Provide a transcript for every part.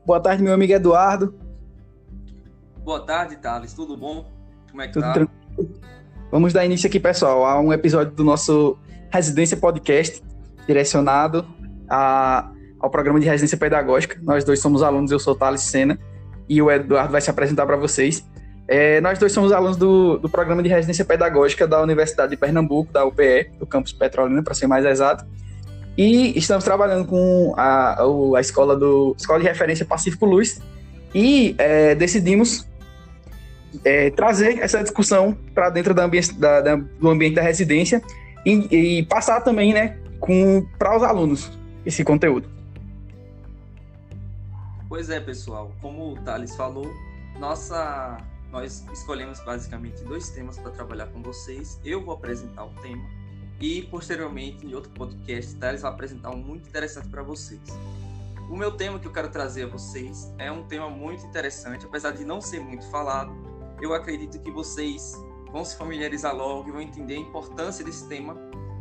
Boa tarde, meu amigo Eduardo. Boa tarde, Thales. Tudo bom? Como é que Tudo tá? tranquilo? Vamos dar início aqui, pessoal, a um episódio do nosso Residência Podcast, direcionado ao programa de residência pedagógica. Nós dois somos alunos, eu sou o Thales Sena e o Eduardo vai se apresentar para vocês. Nós dois somos alunos do programa de residência pedagógica da Universidade de Pernambuco, da UPE, do campus Petrolina, para ser mais exato. E estamos trabalhando com a escola de referência Pacífico Luz e decidimos trazer essa discussão para dentro do ambiente da residência e passar também, né, para os alunos esse conteúdo. Pois é, pessoal. Como o Thales falou, nós escolhemos basicamente 2 temas para trabalhar com vocês. Eu vou apresentar o tema e, posteriormente, em outro podcast, Thales vai apresentar um muito interessante para vocês. O meu tema que eu quero trazer a vocês é um tema muito interessante, apesar de não ser muito falado. Eu acredito que vocês vão se familiarizar logo e vão entender a importância desse tema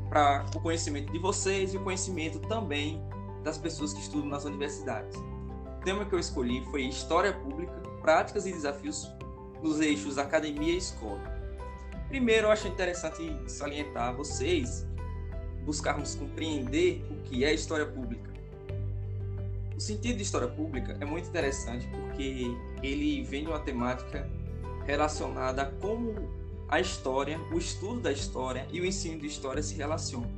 para o conhecimento de vocês e o conhecimento também das pessoas que estudam nas universidades. O tema que eu escolhi foi História Pública, Práticas e Desafios nos eixos Academia e Escola. Primeiro, eu acho interessante salientar a vocês buscarmos compreender o que é História Pública. O sentido de História Pública é muito interessante porque ele vem de uma temática relacionada a como a história, o estudo da história e o ensino de história se relacionam.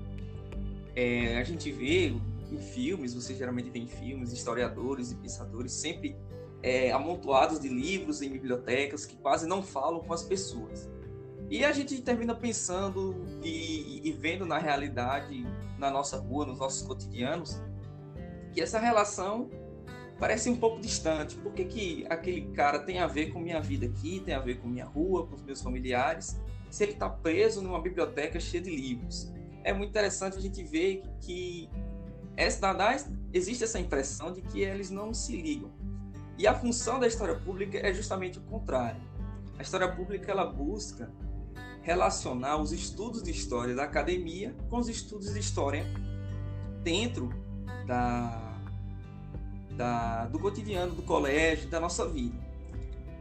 A gente vê em filmes, você geralmente vê em filmes, historiadores e pensadores sempre amontoados de livros em bibliotecas que quase não falam com as pessoas. E a gente termina pensando e vendo na realidade, na nossa rua, nos nossos cotidianos, que essa relação parece um pouco distante. Por que aquele cara tem a ver com minha vida aqui, tem a ver com minha rua, com os meus familiares, se ele está preso numa biblioteca cheia de livros? É muito interessante a gente ver que existe essa impressão de que eles não se ligam. E a função da história pública é justamente o contrário. A história pública ela busca relacionar os estudos de história da academia com os estudos de história dentro do cotidiano, do colégio, da nossa vida.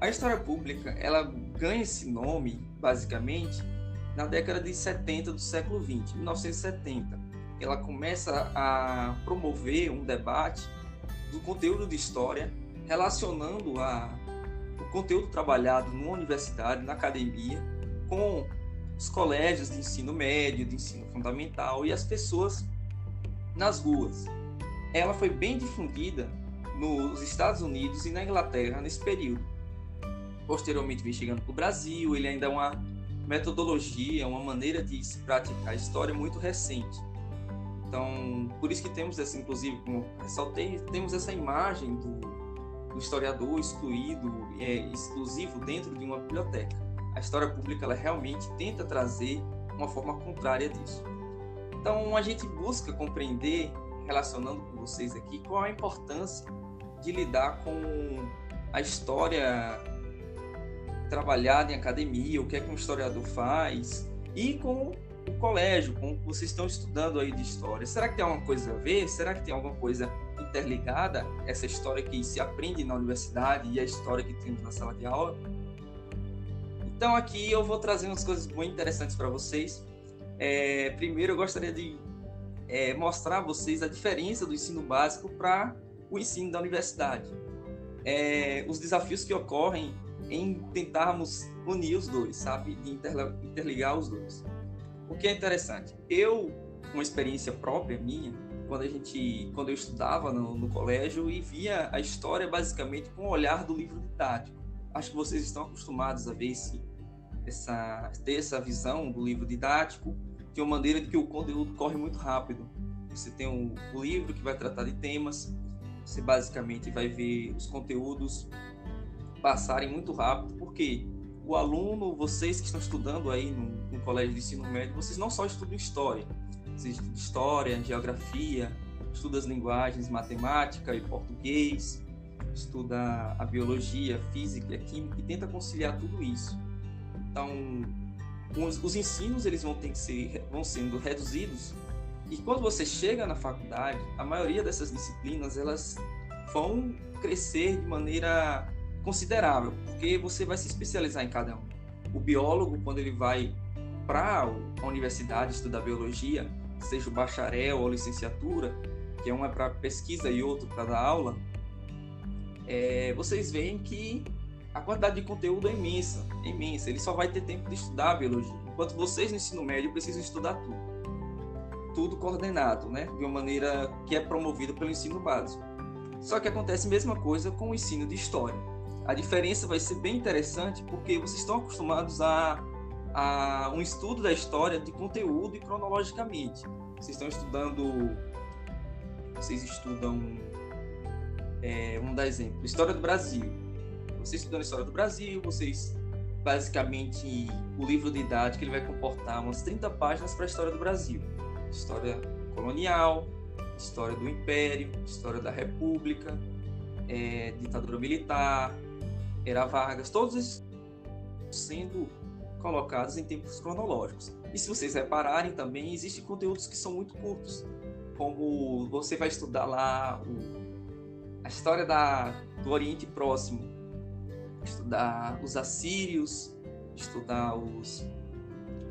A história pública, ela ganha esse nome, basicamente, na década de 70 do século XX, 1970. Ela começa a promover um debate do conteúdo de história, relacionando o conteúdo trabalhado numa universidade, na academia, com os colégios de ensino médio, de ensino fundamental e as pessoas nas ruas. Ela foi bem difundida nos Estados Unidos e na Inglaterra nesse período. Posteriormente vem chegando para o Brasil, ele ainda é uma metodologia, uma maneira de se praticar a história muito recente. Então, por isso que temos essa, inclusive, como ressaltei, temos essa imagem do historiador exclusivo dentro de uma biblioteca. A história pública ela realmente tenta trazer uma forma contrária disso. Então, a gente busca compreender, relacionando com vocês aqui, qual a importância de lidar com a história trabalhada em academia, o que é que um historiador faz, e com o colégio, com o que vocês estão estudando aí de história. Será que tem alguma coisa a ver? Será que tem alguma coisa interligada? Essa história que se aprende na universidade e a história que temos na sala de aula? Então, aqui eu vou trazer umas coisas muito interessantes para vocês. Primeiro, eu gostaria de mostrar a vocês a diferença do ensino básico para o ensino da universidade. Os desafios que ocorrem em tentarmos unir os dois, sabe? De interligar os dois. O que é interessante, uma experiência própria minha, quando eu estudava no colégio e via a história basicamente com o olhar do livro didático. Acho que vocês estão acostumados a ver ter essa visão do livro didático de uma maneira de que o conteúdo corre muito rápido. Você tem o livro que vai tratar de temas, você basicamente vai ver os conteúdos passarem muito rápido, porque o aluno, vocês que estão estudando aí no colégio de ensino médio, vocês não só estudam história, vocês estudam história, geografia, estudam as linguagens matemática e português, estuda a biologia, a física e a química e tenta conciliar tudo isso. Então, os ensinos eles vão sendo reduzidos e quando você chega na faculdade, a maioria dessas disciplinas elas vão crescer de maneira considerável, porque você vai se especializar em cada um. O biólogo, quando ele vai para a universidade estudar biologia, seja o bacharel ou licenciatura, que um é para pesquisa e outro para dar aula, vocês veem que a quantidade de conteúdo é imensa, é imensa. Ele só vai ter tempo de estudar a biologia, enquanto vocês no ensino médio precisam estudar tudo coordenado, né? De uma maneira que é promovida pelo ensino básico. Só que acontece a mesma coisa com o ensino de história. A diferença vai ser bem interessante porque vocês estão acostumados a um estudo da história de conteúdo e cronologicamente. Vocês estudam, vamos dar exemplo, História do Brasil. Vocês estudando a História do Brasil, vocês, basicamente, o livro didático ele vai comportar umas 30 páginas para a História do Brasil. História colonial, História do Império, História da República, ditadura militar, Era Vargas, todos esses sendo colocados em tempos cronológicos. E se vocês repararem também, existem conteúdos que são muito curtos, como você vai estudar lá a história do Oriente Próximo, estudar os assírios, estudar os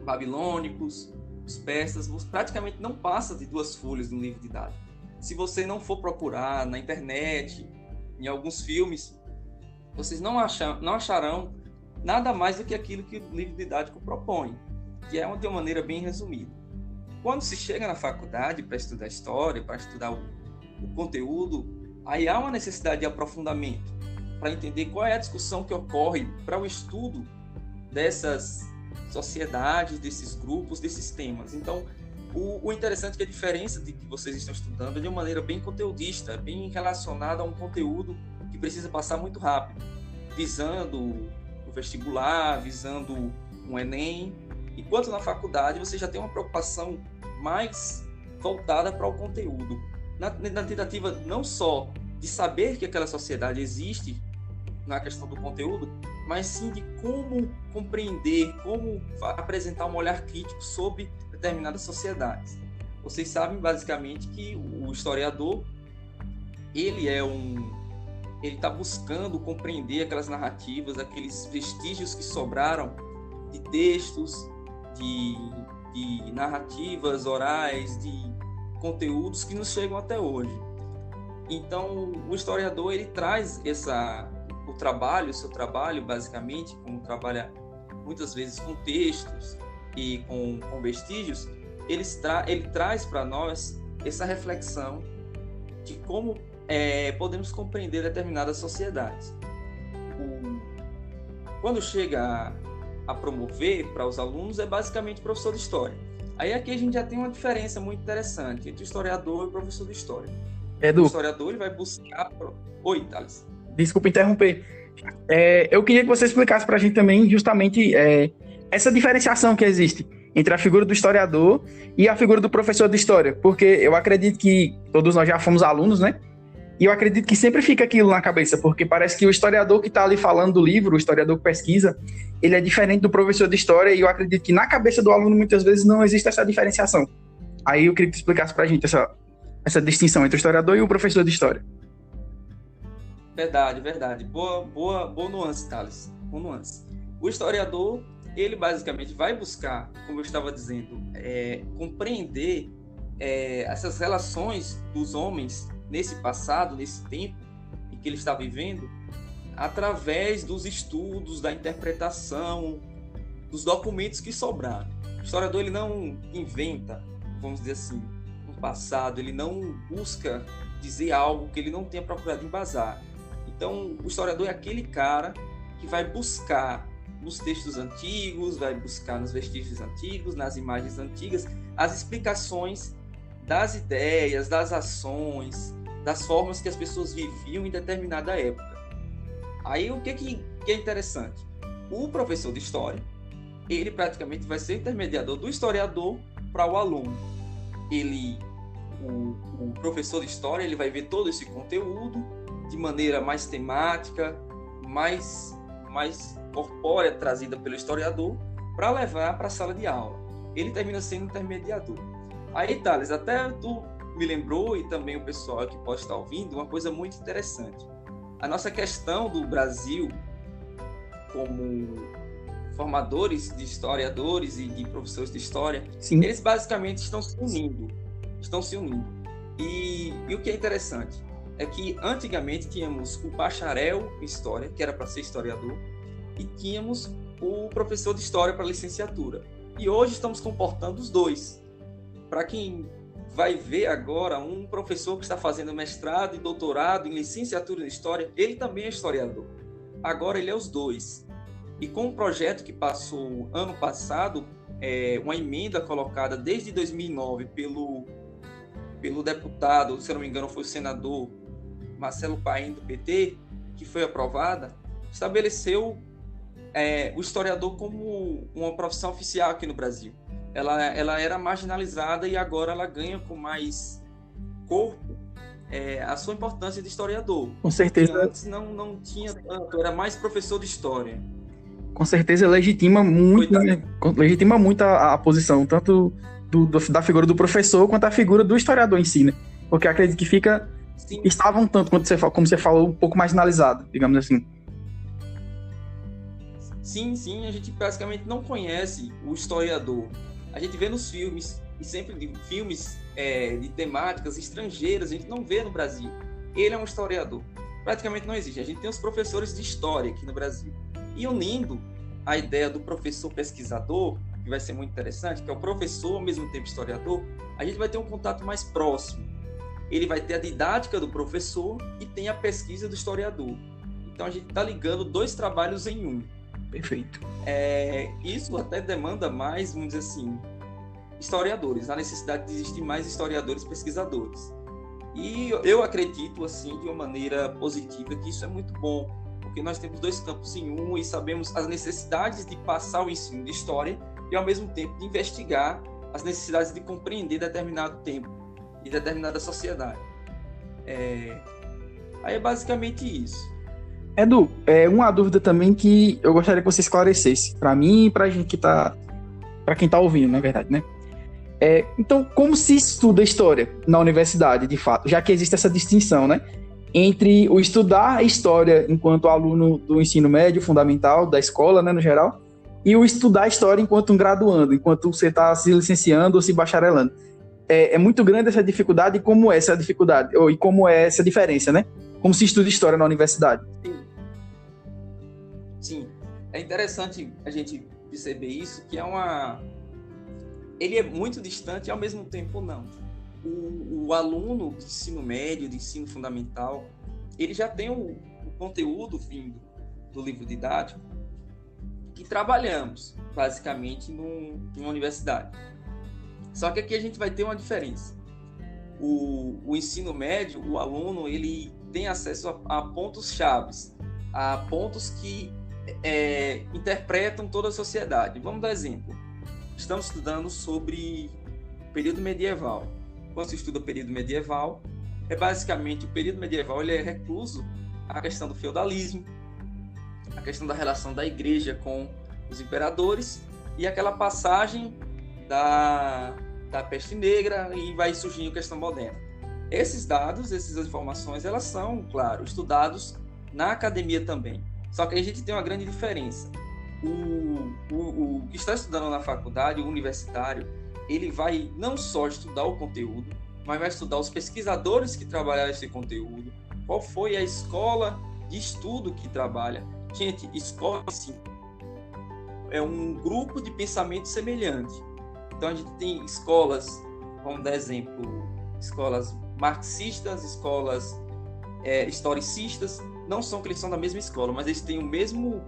babilônicos, os persas, praticamente não passa de 2 folhas no livro didático. Se você não for procurar na internet, em alguns filmes, vocês não acharão nada mais do que aquilo que o livro didático propõe, que é de uma maneira bem resumida. Quando se chega na faculdade para estudar história, para estudar o conteúdo, aí há uma necessidade de aprofundamento para entender qual é a discussão que ocorre para o estudo dessas sociedades, desses grupos, desses temas. Então, o interessante é que a diferença de que vocês estão estudando é de uma maneira bem conteudista, bem relacionada a um conteúdo que precisa passar muito rápido, visando o vestibular, visando um Enem, enquanto na faculdade você já tem uma preocupação mais voltada para o conteúdo, na tentativa não só de saber que aquela sociedade existe na questão do conteúdo, mas sim de como compreender, como apresentar um olhar crítico sobre determinadas sociedades. Vocês sabem basicamente que o historiador ele está buscando compreender aquelas narrativas, aqueles vestígios que sobraram de textos, de narrativas orais, de conteúdos que nos chegam até hoje. Então, o historiador ele traz o seu trabalho, basicamente, como trabalha muitas vezes com textos e com vestígios, ele traz para nós essa reflexão de como podemos compreender determinadas sociedades. Quando chega a promover para os alunos, é basicamente professor de história. Aí aqui a gente já tem uma diferença muito interessante entre o historiador e o professor de história. Edu, o historiador ele vai buscar... Oi, Thales. Desculpa interromper. Eu queria que você explicasse para a gente também justamente essa diferenciação que existe entre a figura do historiador e a figura do professor de história, porque eu acredito que todos nós já fomos alunos, né? E eu acredito que sempre fica aquilo na cabeça, porque parece que o historiador que está ali falando do livro, o historiador que pesquisa, ele é diferente do professor de história, e eu acredito que na cabeça do aluno muitas vezes não existe essa diferenciação. Aí eu queria que tu explicasse para a gente essa distinção entre o historiador e o professor de história. Verdade. Boa nuance, Thales. Boa nuance. O historiador, ele basicamente vai buscar, como eu estava dizendo, compreender essas relações dos homens nesse passado, nesse tempo em que ele está vivendo, através dos estudos, da interpretação, dos documentos que sobraram. O historiador ele não inventa, vamos dizer assim, um passado, ele não busca dizer algo que ele não tenha procurado embasar. Então, o historiador é aquele cara que vai buscar nos textos antigos, vai buscar nos vestígios antigos, nas imagens antigas, as explicações das ideias, das ações, das formas que as pessoas viviam em determinada época. Aí, o que é interessante? O professor de história, ele praticamente vai ser intermediador do historiador para o aluno. O professor de história, ele vai ver todo esse conteúdo de maneira mais temática, mais corpórea, trazida pelo historiador, para levar para a sala de aula. Ele termina sendo intermediador. Aí, Thales, até tu me lembrou, e também o pessoal que pode estar ouvindo, uma coisa muito interessante. A nossa questão do Brasil como formadores de historiadores e de professores de história, Sim. Eles basicamente estão se unindo. E o que é interessante é que antigamente tínhamos o bacharel em história, que era para ser historiador, e tínhamos o professor de história para licenciatura. E hoje estamos comportando os dois. Para quem vai ver agora um professor que está fazendo mestrado e doutorado em licenciatura em história, ele também é historiador. Agora ele é os dois. E com um projeto que passou ano passado, uma emenda colocada desde 2009 pelo deputado, se eu não me engano foi o senador Marcelo Paim do PT, que foi aprovada, estabeleceu o historiador como uma profissão oficial aqui no Brasil. Ela era marginalizada e agora ela ganha com mais corpo a sua importância de historiador. Com certeza. Que antes não tinha tanto, era mais professor de história. Com certeza legitima muito, né? Legitima muito a posição, tanto da figura do professor quanto a figura do historiador em si, né? Porque acredito que estava um tanto, como você falou, um pouco marginalizado, digamos assim. Sim, a gente basicamente não conhece o historiador. A gente vê nos filmes, e sempre de filmes de temáticas estrangeiras, a gente não vê no Brasil. Ele é um historiador. Praticamente não existe. A gente tem os professores de história aqui no Brasil. E unindo a ideia do professor pesquisador, que vai ser muito interessante, que é o professor ao mesmo tempo historiador, a gente vai ter um contato mais próximo. Ele vai ter a didática do professor e tem a pesquisa do historiador. Então a gente está ligando dois trabalhos em um. Perfeito. Isso até demanda mais, vamos dizer assim, historiadores, a necessidade de existir mais historiadores pesquisadores. E eu acredito, assim, de uma maneira positiva, que isso é muito bom, porque nós temos dois campos em um e sabemos as necessidades de passar o ensino de história e, ao mesmo tempo, de investigar as necessidades de compreender determinado tempo e determinada sociedade. Aí é basicamente isso. Edu, uma dúvida também que eu gostaria que você esclarecesse, para mim e para gente para quem está ouvindo, na verdade, né? Então, como se estuda história na universidade, de fato, já que existe essa distinção, né, entre o estudar história enquanto aluno do ensino médio, fundamental, da escola, né, no geral, e o estudar história enquanto um graduando, enquanto você está se licenciando ou se bacharelando. É muito grande essa dificuldade, e como é essa dificuldade, e como é essa diferença, né? Como se estuda história na universidade. Sim. É interessante a gente perceber isso, que ele é muito distante e ao mesmo tempo não. O aluno de ensino médio, de ensino fundamental, ele já tem o conteúdo vindo do livro didático que trabalhamos, basicamente, numa universidade. Só que aqui a gente vai ter uma diferença. O ensino médio, o aluno, ele tem acesso a pontos chaves, a pontos que interpretam toda a sociedade. Vamos dar exemplo. Estamos estudando sobre o período medieval. Quando se estuda o período medieval, basicamente o período medieval ele é recluso à questão do feudalismo, a questão da relação da igreja com os imperadores e aquela passagem da peste negra e vai surgindo a questão moderna. Esses dados, essas informações, elas são, claro, estudados na academia também. Só que a gente tem uma grande diferença. O que está estudando na faculdade, o universitário, ele vai não só estudar o conteúdo, mas vai estudar os pesquisadores que trabalharam esse conteúdo, qual foi a escola de estudo que trabalha. Gente, escola, sim, é um grupo de pensamento semelhante. Então, a gente tem escolas, vamos dar exemplo, escolas marxistas, escolas historicistas, não são que eles são da mesma escola, mas eles têm o mesmo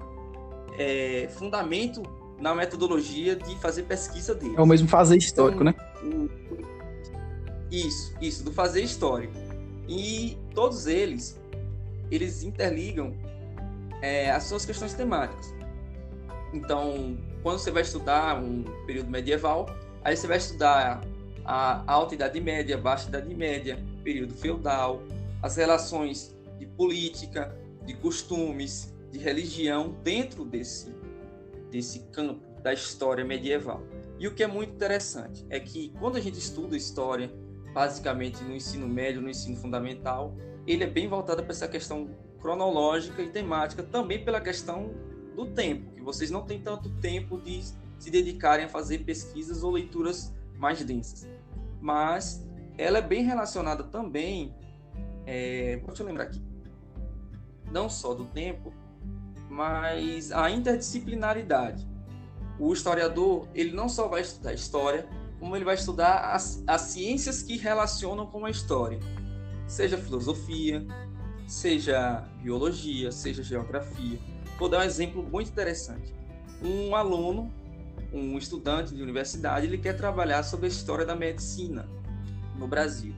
fundamento na metodologia de fazer pesquisa deles. É o mesmo fazer histórico, então, né? Isso, do fazer histórico. E todos eles interligam as suas questões temáticas. Então, quando você vai estudar um período medieval, aí você vai estudar a Alta Idade Média, Baixa Idade Média, período feudal, as relações de política, de costumes, de religião dentro desse campo da história medieval. E o que é muito interessante é que quando a gente estuda história, basicamente no ensino médio, no ensino fundamental, ele é bem voltado para essa questão cronológica e temática, também pela questão do tempo, que vocês não têm tanto tempo de se dedicarem a fazer pesquisas ou leituras mais densas. Mas ela é bem relacionada também, deixa eu lembrar aqui, não só do tempo, mas a interdisciplinaridade. O historiador, ele não só vai estudar história, como ele vai estudar as ciências que relacionam com a história, seja filosofia, seja biologia, seja geografia. Vou dar um exemplo muito interessante. Um aluno, um estudante de universidade, ele quer trabalhar sobre a história da medicina no Brasil.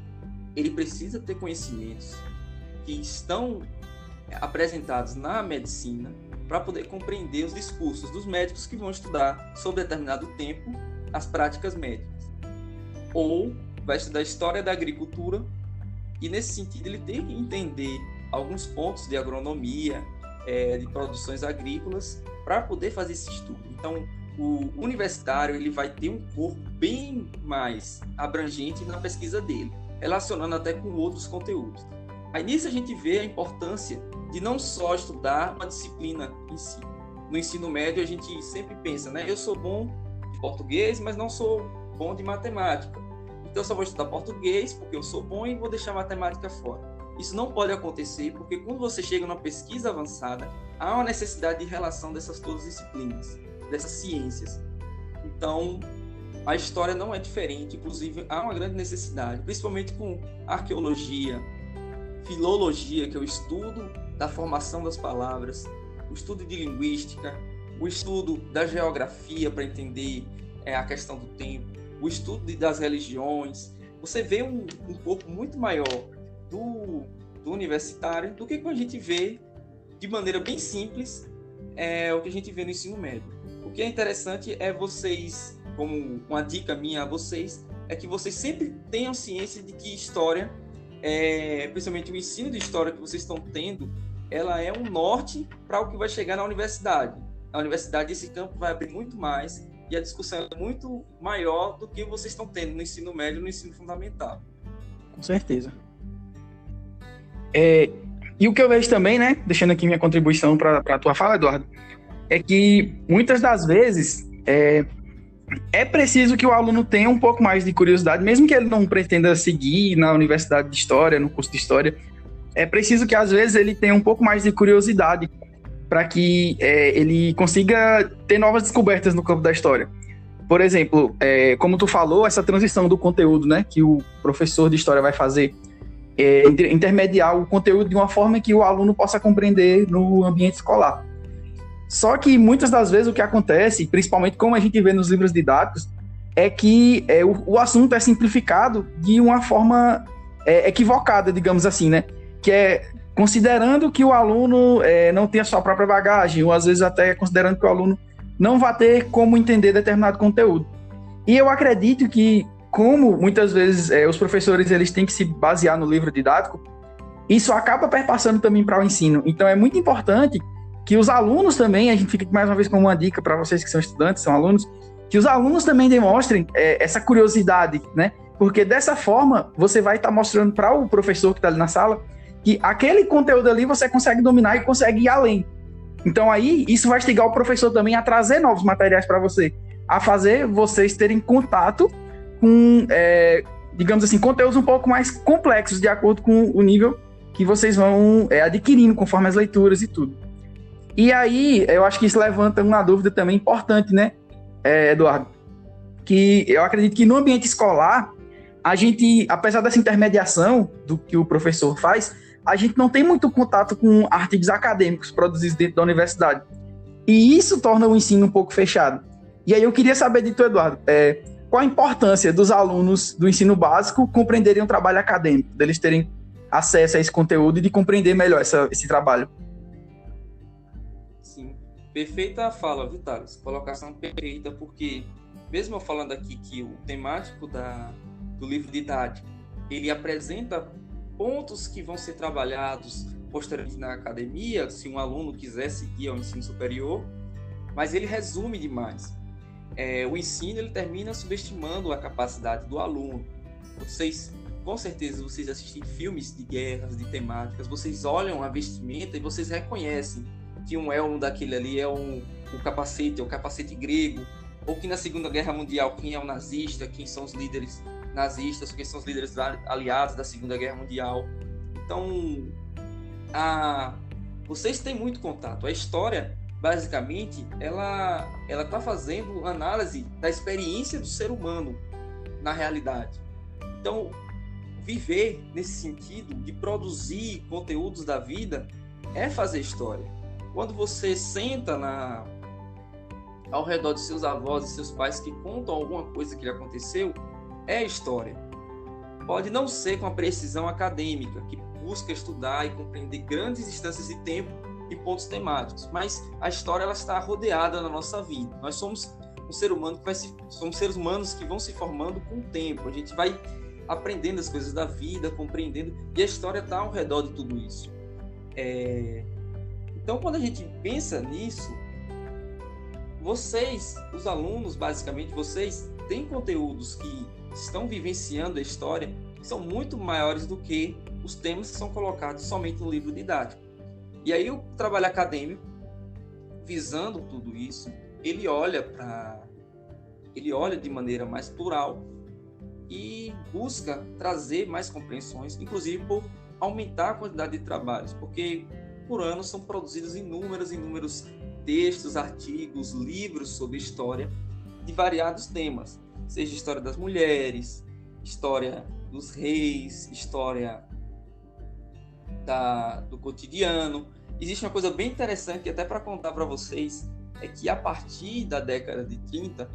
Ele precisa ter conhecimentos que estão apresentados na medicina para poder compreender os discursos dos médicos que vão estudar sobre determinado tempo as práticas médicas. Ou vai estudar a história da agricultura e, nesse sentido, ele tem que entender alguns pontos de agronomia, de produções agrícolas, para poder fazer esse estudo. Então, o universitário ele vai ter um corpo bem mais abrangente na pesquisa dele, relacionando até com outros conteúdos. Aí nisso a gente vê a importância de não só estudar uma disciplina em si. No ensino médio a gente sempre pensa, né? Eu sou bom de português, mas não sou bom de matemática. Então eu só vou estudar português porque eu sou bom e vou deixar a matemática fora. Isso não pode acontecer porque quando você chega numa pesquisa avançada, há uma necessidade de relação dessas todas as disciplinas, dessas ciências. Então, a história não é diferente, inclusive há uma grande necessidade, principalmente com arqueologia, filologia, que é o estudo da formação das palavras, o estudo de linguística, o estudo da geografia para entender a questão do tempo, o estudo das religiões. Você vê um pouco muito maior do universitário do que a gente vê de maneira bem simples o que a gente vê no ensino médio. O que é interessante é vocês, como uma dica minha a vocês, é que vocês sempre tenham ciência de que história, principalmente o ensino de história que vocês estão tendo, ela é um norte para o que vai chegar na universidade. Na universidade esse campo vai abrir muito mais e a discussão é muito maior do que vocês estão tendo no ensino médio e no ensino fundamental. Com certeza. E o que eu vejo também, né, deixando aqui minha contribuição para a tua fala, Eduardo, é que muitas das vezes é preciso que o aluno tenha um pouco mais de curiosidade, mesmo que ele não pretenda seguir na universidade de história, no curso de história, é preciso que às vezes ele tenha um pouco mais de curiosidade para que ele consiga ter novas descobertas no campo da história. Por exemplo, como tu falou, essa transição do conteúdo, né, que o professor de história vai fazer, intermediar o conteúdo de uma forma que o aluno possa compreender no ambiente escolar. Só que muitas das vezes o que acontece, principalmente como a gente vê nos livros didáticos, é que o assunto é simplificado de uma forma equivocada, digamos assim, né? Que é considerando que o aluno não tem a sua própria bagagem, ou às vezes até considerando que o aluno não vai ter como entender determinado conteúdo. E eu acredito que, como muitas vezes os professores eles têm que se basear no livro didático, isso acaba perpassando também para o ensino. Então é muito importante que os alunos também, a gente fica mais uma vez com uma dica para vocês que são estudantes, são alunos, que os alunos também demonstrem essa curiosidade, né? Porque dessa forma você vai estar mostrando para o professor que está ali na sala que aquele conteúdo ali você consegue dominar e consegue ir além. Então aí isso vai instigar o professor também a trazer novos materiais para você, a fazer vocês terem contato com, digamos assim, conteúdos um pouco mais complexos de acordo com o nível que vocês vão adquirindo conforme as leituras e tudo. E aí, eu acho que isso levanta uma dúvida também importante, né, Eduardo? Que eu acredito que no ambiente escolar, a gente, apesar dessa intermediação do que o professor faz, a gente não tem muito contato com artigos acadêmicos produzidos dentro da universidade. E isso torna o ensino um pouco fechado. E aí eu queria saber de tu, Eduardo, qual a importância dos alunos do ensino básico compreenderem o trabalho acadêmico, deles terem acesso a esse conteúdo e de compreender melhor esse trabalho? Sim, perfeita a fala, viu, Thales? Colocação perfeita, porque mesmo eu falando aqui que o temático do livro didático, ele apresenta pontos que vão ser trabalhados posteriormente na academia, se um aluno quiser seguir ao ensino superior, mas ele resume demais. O ensino ele termina subestimando a capacidade do aluno. Vocês com certeza vocês assistem filmes de guerras, de temáticas, vocês olham a vestimenta e vocês reconhecem que um elmo daquele ali é o capacete, é o capacete grego, ou que na Segunda Guerra Mundial quem é o nazista, quem são os líderes nazistas, quem são os líderes aliados da Segunda Guerra Mundial. Então, vocês têm muito contato. A história, basicamente, ela está fazendo análise da experiência do ser humano na realidade. Então, viver nesse sentido de produzir conteúdos da vida é fazer história. Quando você senta ao redor de seus avós e seus pais que contam alguma coisa que lhe aconteceu, é história. Pode não ser com a precisão acadêmica, que busca estudar e compreender grandes distâncias de tempo e pontos temáticos, mas a história ela está rodeada na nossa vida. Nós somos somos seres humanos que vão se formando com o tempo. A gente vai aprendendo as coisas da vida, compreendendo, e a história está ao redor de tudo isso. Então, quando a gente pensa nisso, vocês, os alunos, basicamente, vocês têm conteúdos que estão vivenciando a história que são muito maiores do que os temas que são colocados somente no livro didático. E aí o trabalho acadêmico, visando tudo isso, ele olha de maneira mais plural e busca trazer mais compreensões, inclusive por aumentar a quantidade de trabalhos, porque por ano são produzidos inúmeros textos, artigos, livros sobre história de variados temas, seja história das mulheres, história dos reis, história do cotidiano. Existe uma coisa bem interessante, até para contar para vocês, é que a partir da década de 30,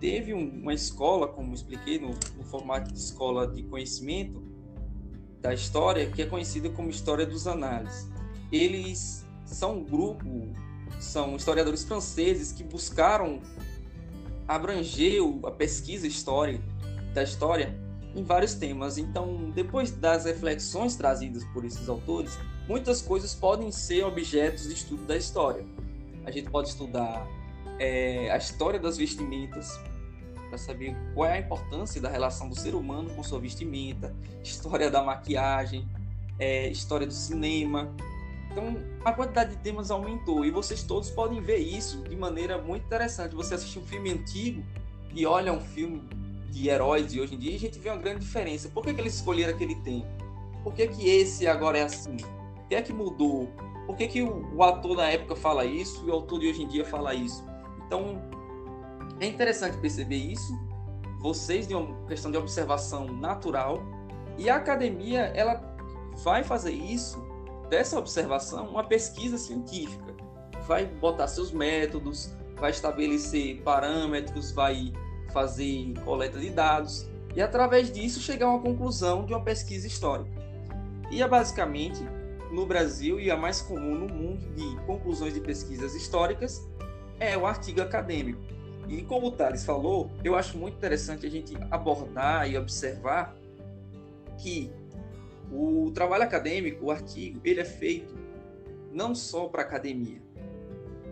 teve uma escola, como expliquei, no formato de escola de conhecimento da história, que é conhecida como História dos Análises. Eles são um grupo, são historiadores franceses que buscaram abranger a pesquisa da história em vários temas. Então, depois das reflexões trazidas por esses autores, muitas coisas podem ser objetos de estudo da história. A gente pode estudar a história das vestimentas, para saber qual é a importância da relação do ser humano com sua vestimenta, história da maquiagem, história do cinema. Então, a quantidade de temas aumentou e vocês todos podem ver isso de maneira muito interessante. Você assiste um filme antigo e olha um filme de heróis de hoje em dia e a gente vê uma grande diferença. Por que eles escolheram aquele tempo? Por que esse agora é assim? O que é que mudou? Por que o ator da época fala isso e o autor de hoje em dia fala isso? Então, é interessante perceber isso, vocês de uma questão de observação natural, e a academia ela vai fazer isso, dessa observação, uma pesquisa científica. Vai botar seus métodos, vai estabelecer parâmetros, vai fazer coleta de dados, e através disso chegar a uma conclusão de uma pesquisa histórica. E é basicamente, no Brasil, e a mais comum no mundo de conclusões de pesquisas históricas, é o artigo acadêmico. E como o Thales falou, eu acho muito interessante a gente abordar e observar que o trabalho acadêmico, o artigo, ele é feito não só para a academia,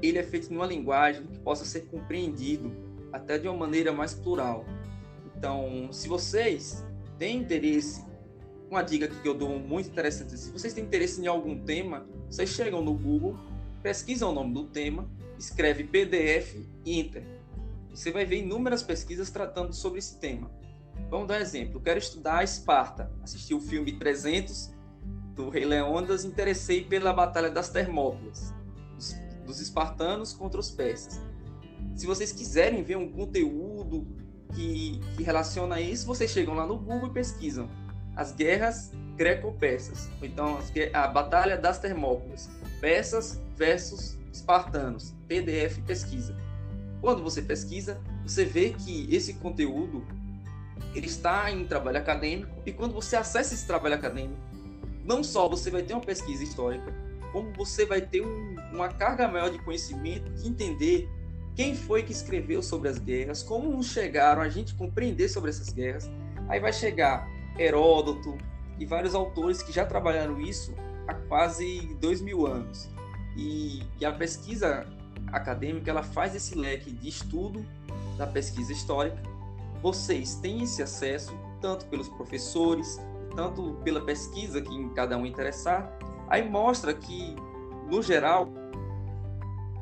ele é feito numa linguagem que possa ser compreendido até de uma maneira mais plural. Então, se vocês têm interesse, uma dica que eu dou muito interessante, se vocês têm interesse em algum tema, vocês chegam no Google, pesquisam o nome do tema, escreve PDF e Enter. Você vai ver inúmeras pesquisas tratando sobre esse tema. Vamos dar um exemplo. Eu quero estudar Esparta. Assisti o filme 300 do Rei Leônidas, interessei pela Batalha das Termópilas, dos espartanos contra os persas. Se vocês quiserem ver um conteúdo que relaciona isso, vocês chegam lá no Google e pesquisam as guerras greco-persas, ou então a Batalha das Termópilas, persas versus espartanos, PDF pesquisa. Quando você pesquisa, você vê que esse conteúdo ele está em trabalho acadêmico, e quando você acessa esse trabalho acadêmico, não só você vai ter uma pesquisa histórica, como você vai ter uma carga maior de conhecimento, de entender quem foi que escreveu sobre as guerras, como chegaram a gente compreender sobre essas guerras. Aí vai chegar Heródoto e vários autores que já trabalharam isso há quase 2000 anos. E a pesquisa acadêmica ela faz esse leque de estudo da pesquisa histórica. Vocês têm esse acesso tanto pelos professores, tanto pela pesquisa que em cada um interessar. Aí mostra que, no geral,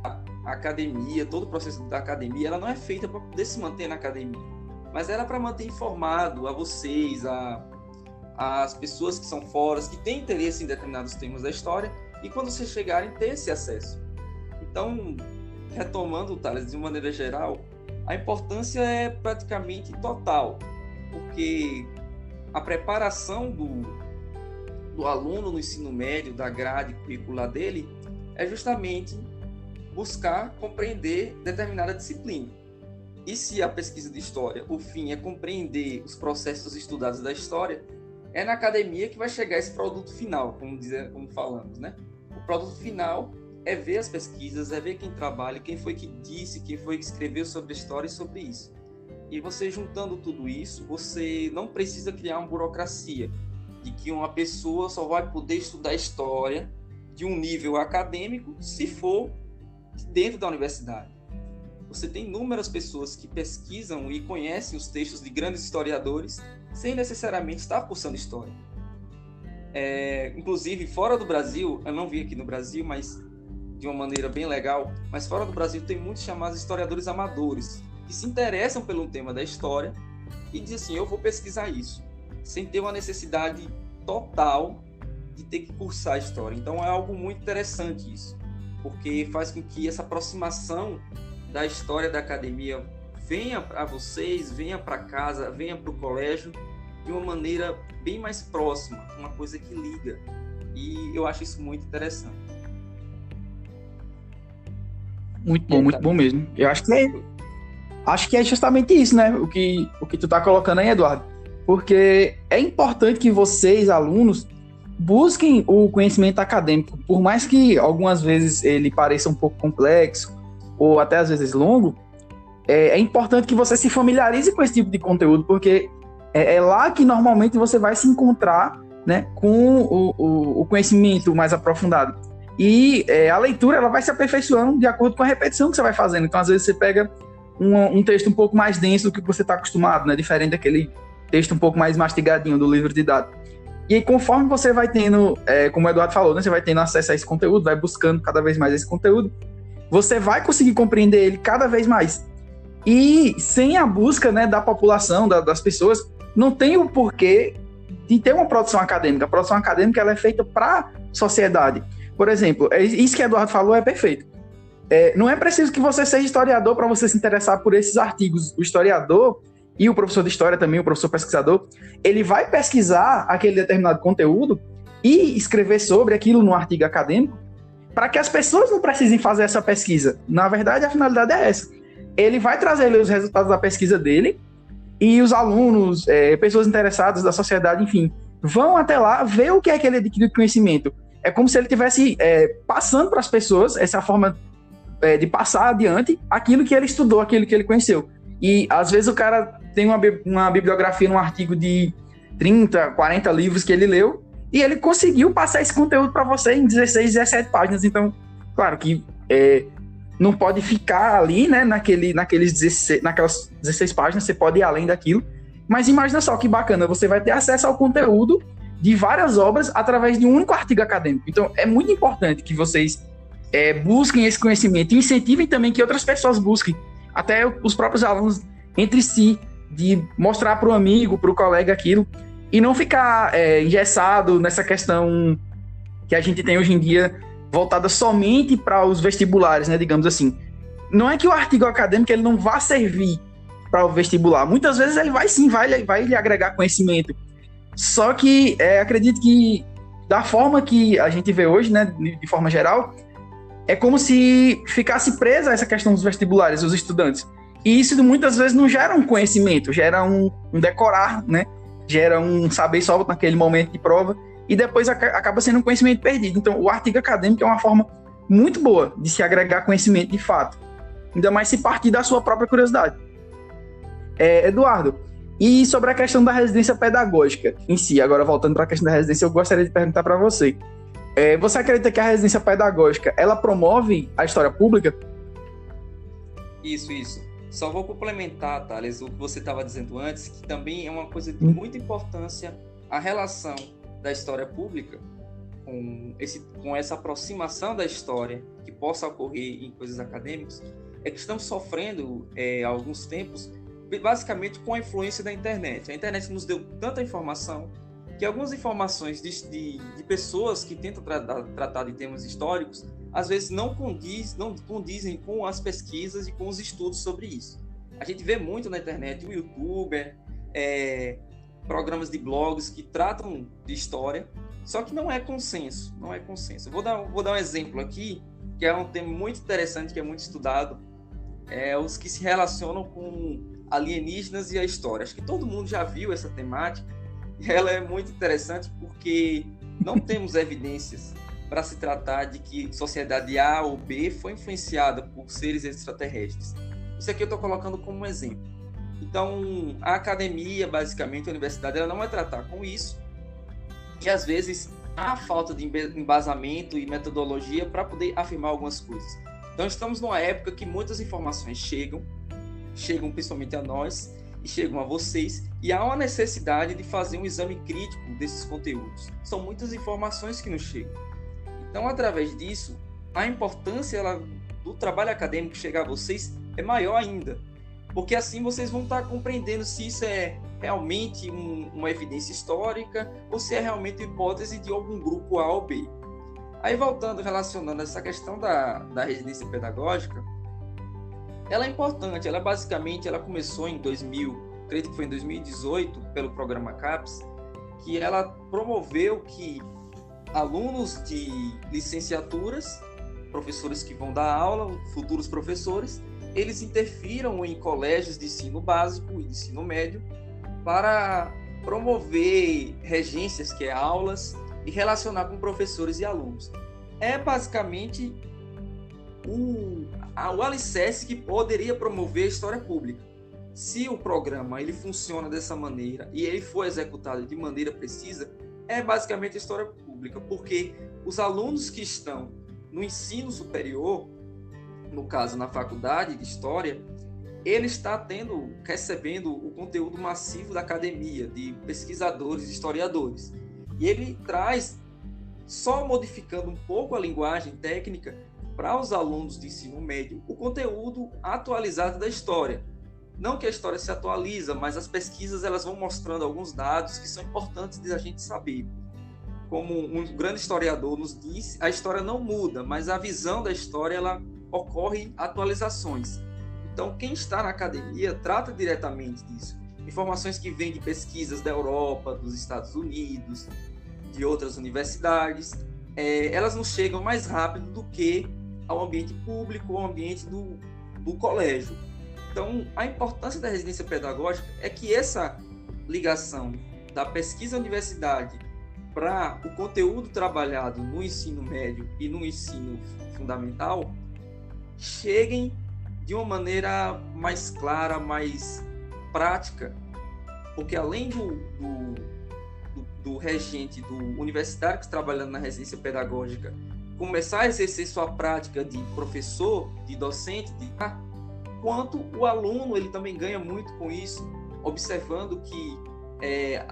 a academia, todo o processo da academia, ela não é feita para poder se manter na academia, mas ela é para manter informado a vocês, as pessoas que são fora, que têm interesse em determinados temas da história, e quando vocês chegarem, ter esse acesso. Então, retomando, Thales, de uma maneira geral, a importância é praticamente total, porque a preparação do aluno no ensino médio, da grade curricular dele, é justamente buscar compreender determinada disciplina. E se a pesquisa de história, o fim é compreender os processos estudados da história, é na academia que vai chegar esse produto final, como falamos, né? O produto final é ver as pesquisas, é ver quem trabalha, quem foi que disse, quem foi que escreveu sobre a história e sobre isso. E você juntando tudo isso, você não precisa criar uma burocracia de que uma pessoa só vai poder estudar história de um nível acadêmico se for dentro da universidade. Você tem inúmeras pessoas que pesquisam e conhecem os textos de grandes historiadores sem necessariamente estar cursando história. Inclusive, fora do Brasil, eu não vi aqui no Brasil, mas de uma maneira bem legal, mas fora do Brasil tem muitos chamados historiadores amadores, que se interessam pelo tema da história e dizem assim, eu vou pesquisar isso, sem ter uma necessidade total de ter que cursar a história. Então é algo muito interessante isso, porque faz com que essa aproximação da história da academia venha para vocês, venha para casa, venha para o colégio de uma maneira bem mais próxima, uma coisa que liga. E eu acho isso muito interessante. Muito bom mesmo. Eu acho que é justamente isso, né? O que tu tá colocando aí, Eduardo. Porque é importante que vocês, alunos, busquem o conhecimento acadêmico. Por mais que algumas vezes ele pareça um pouco complexo, ou até às vezes longo, é importante que você se familiarize com esse tipo de conteúdo, porque é lá que normalmente você vai se encontrar, né, com o conhecimento mais aprofundado. E a leitura ela vai se aperfeiçoando de acordo com a repetição que você vai fazendo. Então, às vezes, você pega um texto um pouco mais denso do que você está acostumado, né? Diferente daquele texto um pouco mais mastigadinho do livro didático. E aí, conforme você vai tendo, como o Eduardo falou, né? Você vai tendo acesso a esse conteúdo, vai buscando cada vez mais esse conteúdo, você vai conseguir compreender ele cada vez mais. E sem a busca, né, da população, das pessoas, não tem o porquê de ter uma produção acadêmica. A produção acadêmica ela é feita para a sociedade. Por exemplo, isso que o Eduardo falou é perfeito. Não é preciso que você seja historiador para você se interessar por esses artigos. O historiador e o professor de história também, o professor pesquisador, ele vai pesquisar aquele determinado conteúdo e escrever sobre aquilo no artigo acadêmico para que as pessoas não precisem fazer essa pesquisa. Na verdade, a finalidade é essa. Ele vai trazer os resultados da pesquisa dele e os alunos, pessoas interessadas da sociedade, enfim, vão até lá ver o que é que ele adquiriu de conhecimento. É como se ele estivesse passando para as pessoas essa forma de passar adiante aquilo que ele estudou, aquilo que ele conheceu. E, às vezes, o cara tem uma bibliografia num artigo de 30, 40 livros que ele leu e ele conseguiu passar esse conteúdo para você em 16, 17 páginas. Então, claro que não pode ficar ali, né, naquelas 16 páginas, você pode ir além daquilo. Mas imagina só que bacana, você vai ter acesso ao conteúdo de várias obras através de um único artigo acadêmico. Então, é muito importante que vocês busquem esse conhecimento e incentivem também que outras pessoas busquem, até os próprios alunos entre si, de mostrar para o amigo, para o colega aquilo, e não ficar engessado nessa questão que a gente tem hoje em dia, voltada somente para os vestibulares, né, digamos assim. Não é que o artigo acadêmico ele não vá servir para o vestibular. Muitas vezes ele vai sim, vai lhe agregar conhecimento. Só que acredito que da forma que a gente vê hoje, né, de forma geral, é como se ficasse presa essa questão dos vestibulares, os estudantes. E isso muitas vezes não gera um conhecimento, gera um decorar, né? Gera um saber só naquele momento de prova e depois acaba sendo um conhecimento perdido. Então, o artigo acadêmico é uma forma muito boa de se agregar conhecimento de fato, ainda mais se partir da sua própria curiosidade. Eduardo, e sobre a questão da residência pedagógica em si, agora voltando para a questão da residência, eu gostaria de perguntar para você. Você acredita que a residência pedagógica, ela promove a história pública? Isso. Só vou complementar, Thales, o que você estava dizendo antes, que também é uma coisa de muita importância a relação da história pública com essa aproximação da história que possa ocorrer em coisas acadêmicas, é que estamos sofrendo há alguns tempos, basicamente com a influência da internet. A internet nos deu tanta informação que algumas informações de pessoas que tentam tratar de temas históricos, às vezes não condizem com as pesquisas e com os estudos sobre isso. A gente vê muito na internet o youtuber, programas de blogs que tratam de história, só que não é consenso. Vou dar um exemplo aqui, que é um tema muito interessante, que é muito estudado, os que se relacionam com alienígenas e a história. Acho que todo mundo já viu essa temática, e ela é muito interessante porque não temos evidências para se tratar de que sociedade A ou B foi influenciada por seres extraterrestres. Isso aqui eu estou colocando como um exemplo. Então, a academia, basicamente, a universidade, ela não vai tratar com isso, e às vezes há falta de embasamento e metodologia para poder afirmar algumas coisas. Então, estamos numa época que muitas informações chegam principalmente a nós, e chegam a vocês, e há uma necessidade de fazer um exame crítico desses conteúdos. São muitas informações que nos chegam. Então, através disso, a importância do trabalho acadêmico chegar a vocês é maior ainda, porque assim vocês vão estar compreendendo se isso é realmente uma evidência histórica ou se é realmente hipótese de algum grupo A ou B. Aí, voltando, relacionando essa questão da residência pedagógica, ela é importante. Ela basicamente começou em 2000, creio que foi em 2018, pelo programa CAPES, que ela promoveu que alunos de licenciaturas, professores que vão dar aula, futuros professores, eles interfiram em colégios de ensino básico e de ensino médio para promover regências, que é aulas, e relacionar com professores e alunos. É basicamente o alicerce que poderia promover a história pública. Se o programa ele funciona dessa maneira e ele for executado de maneira precisa, é basicamente a história pública, porque os alunos que estão no ensino superior, no caso na faculdade de História, ele está recebendo o conteúdo massivo da academia, de pesquisadores, historiadores. E ele traz, só modificando um pouco a linguagem técnica, para os alunos de ensino médio, o conteúdo atualizado da história. Não que a história se atualiza, mas as pesquisas elas vão mostrando alguns dados que são importantes de a gente saber. Como um grande historiador nos disse, a história não muda, mas a visão da história ela ocorre atualizações. Então, quem está na academia trata diretamente disso. Informações que vêm de pesquisas da Europa, dos Estados Unidos, de outras universidades, elas nos chegam mais rápido do que ao ambiente público, ao ambiente do colégio. Então, a importância da residência pedagógica é que essa ligação da pesquisa da universidade para o conteúdo trabalhado no ensino médio e no ensino fundamental cheguem de uma maneira mais clara, mais prática, porque além do regente, do universitário que está trabalhando na residência pedagógica, começar a exercer sua prática de professor, de docente, quanto o aluno ele também ganha muito com isso, observando que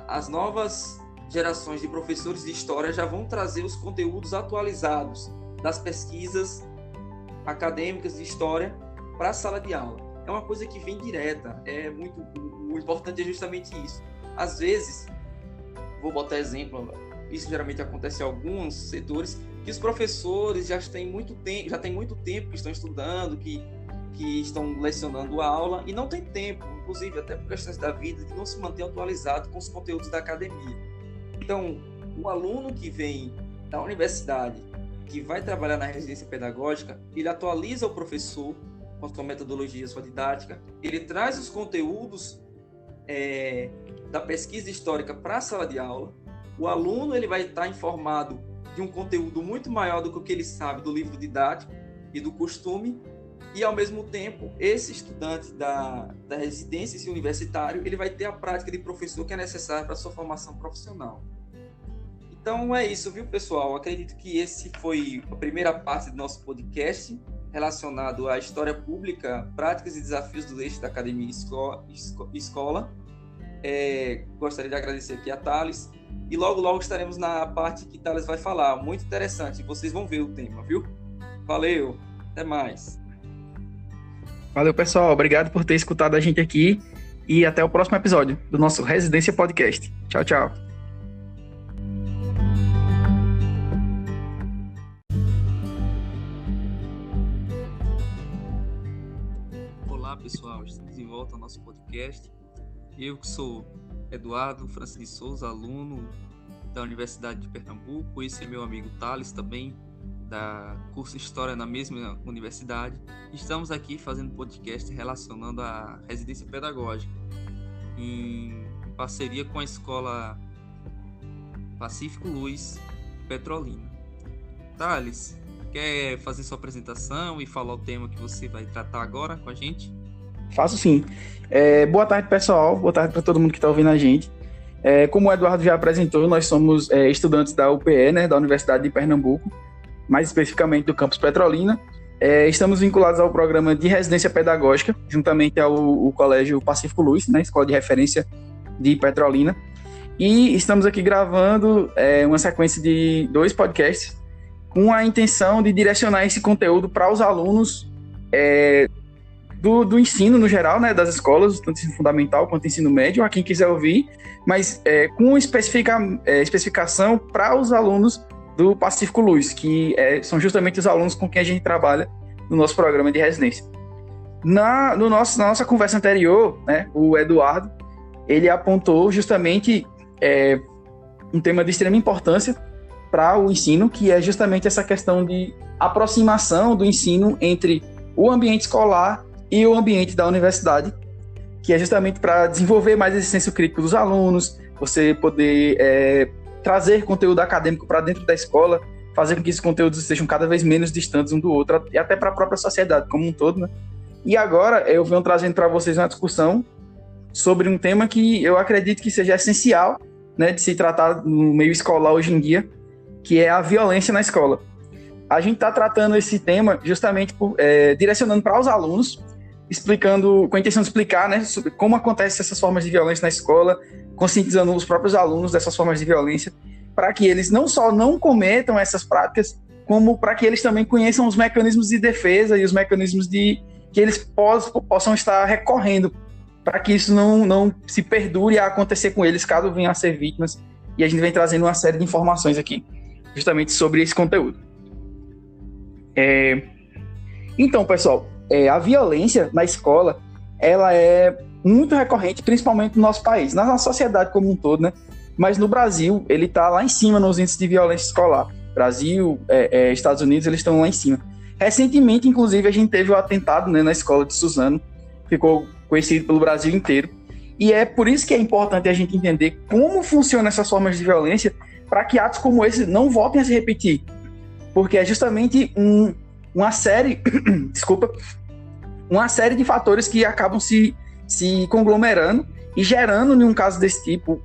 as novas gerações de professores de história já vão trazer os conteúdos atualizados das pesquisas acadêmicas de história para a sala de aula. É uma coisa que vem direta, o importante é justamente isso. Às vezes, vou botar exemplo, isso geralmente acontece em alguns setores, que os professores já têm muito tempo que estão estudando, que estão lecionando a aula e não tem tempo, inclusive até por questões da vida, de não se manter atualizado com os conteúdos da academia. Então, o aluno que vem da universidade, que vai trabalhar na residência pedagógica, ele atualiza o professor com a sua metodologia, sua didática, ele traz os conteúdos da pesquisa histórica para a sala de aula. O aluno ele vai estar informado de um conteúdo muito maior do que o que ele sabe do livro didático e do costume, e ao mesmo tempo esse estudante da residência, esse universitário, ele vai ter a prática de professor que é necessária para a sua formação profissional. Então é isso, viu, pessoal? Acredito que esse foi a primeira parte do nosso podcast. relacionado à história pública, práticas e desafios do eixo da academia escola. Gostaria de agradecer aqui a Thales. E logo estaremos na parte que Thales vai falar. Muito interessante. Vocês vão ver o tema, viu? Valeu. Até mais. Valeu, pessoal. Obrigado por ter escutado a gente aqui. E até o próximo episódio do nosso Residência Podcast. Tchau, tchau. Olá, pessoal. Estamos de volta ao nosso podcast. Eu que sou Eduardo Francisco de Souza, aluno da Universidade de Pernambuco. Esse é meu amigo Thales, também da curso História na mesma universidade. Estamos aqui fazendo um podcast relacionando a residência pedagógica em parceria com a Escola Pacífico Luz Petrolina. Thales, quer fazer sua apresentação e falar o tema que você vai tratar agora com a gente? Faço sim. Boa tarde, pessoal. Boa tarde para todo mundo que está ouvindo a gente. Como o Eduardo já apresentou, nós somos estudantes da UPE, né, da Universidade de Pernambuco, mais especificamente do campus Petrolina. Estamos vinculados ao programa de residência pedagógica, juntamente ao Colégio Pacífico Luz, né, escola de referência de Petrolina. E estamos aqui gravando uma sequência de 2 podcasts com a intenção de direcionar esse conteúdo para os alunos do ensino no geral, né, das escolas, tanto ensino fundamental quanto ensino médio, a quem quiser ouvir, mas com especificação para os alunos do Pacífico Luz, que são justamente os alunos com quem a gente trabalha no nosso programa de residência. Na nossa conversa anterior, né, o Eduardo, ele apontou justamente um tema de extrema importância para o ensino, que é justamente essa questão de aproximação do ensino entre o ambiente escolar e o ambiente da universidade, que é justamente para desenvolver mais esse senso crítico dos alunos, você poder trazer conteúdo acadêmico para dentro da escola, fazer com que esses conteúdos estejam cada vez menos distantes um do outro, e até para a própria sociedade como um todo, né? E agora eu venho trazendo para vocês uma discussão sobre um tema que eu acredito que seja essencial, né, de se tratar no meio escolar hoje em dia, que é a violência na escola. A gente está tratando esse tema justamente direcionando para os alunos, explicando, com a intenção de explicar, né, sobre como acontecem essas formas de violência na escola, conscientizando os próprios alunos dessas formas de violência, para que eles não só não cometam essas práticas, como para que eles também conheçam os mecanismos de defesa e os mecanismos que eles possam estar recorrendo, para que isso não se perdure a acontecer com eles, caso venham a ser vítimas. E a gente vem trazendo uma série de informações aqui, justamente sobre esse conteúdo. Então, pessoal, a violência na escola, ela é muito recorrente, principalmente no nosso país, na nossa sociedade como um todo, né? Mas no Brasil, ele está lá em cima nos índices de violência escolar. Brasil, Estados Unidos, eles estão lá em cima. Recentemente, inclusive, a gente teve o atentado, né, na escola de Suzano, ficou conhecido pelo Brasil inteiro. E é por isso que é importante a gente entender como funcionam essas formas de violência, para que atos como esse não voltem a se repetir. Porque é justamente uma série de fatores que acabam se conglomerando e gerando, em um caso desse tipo,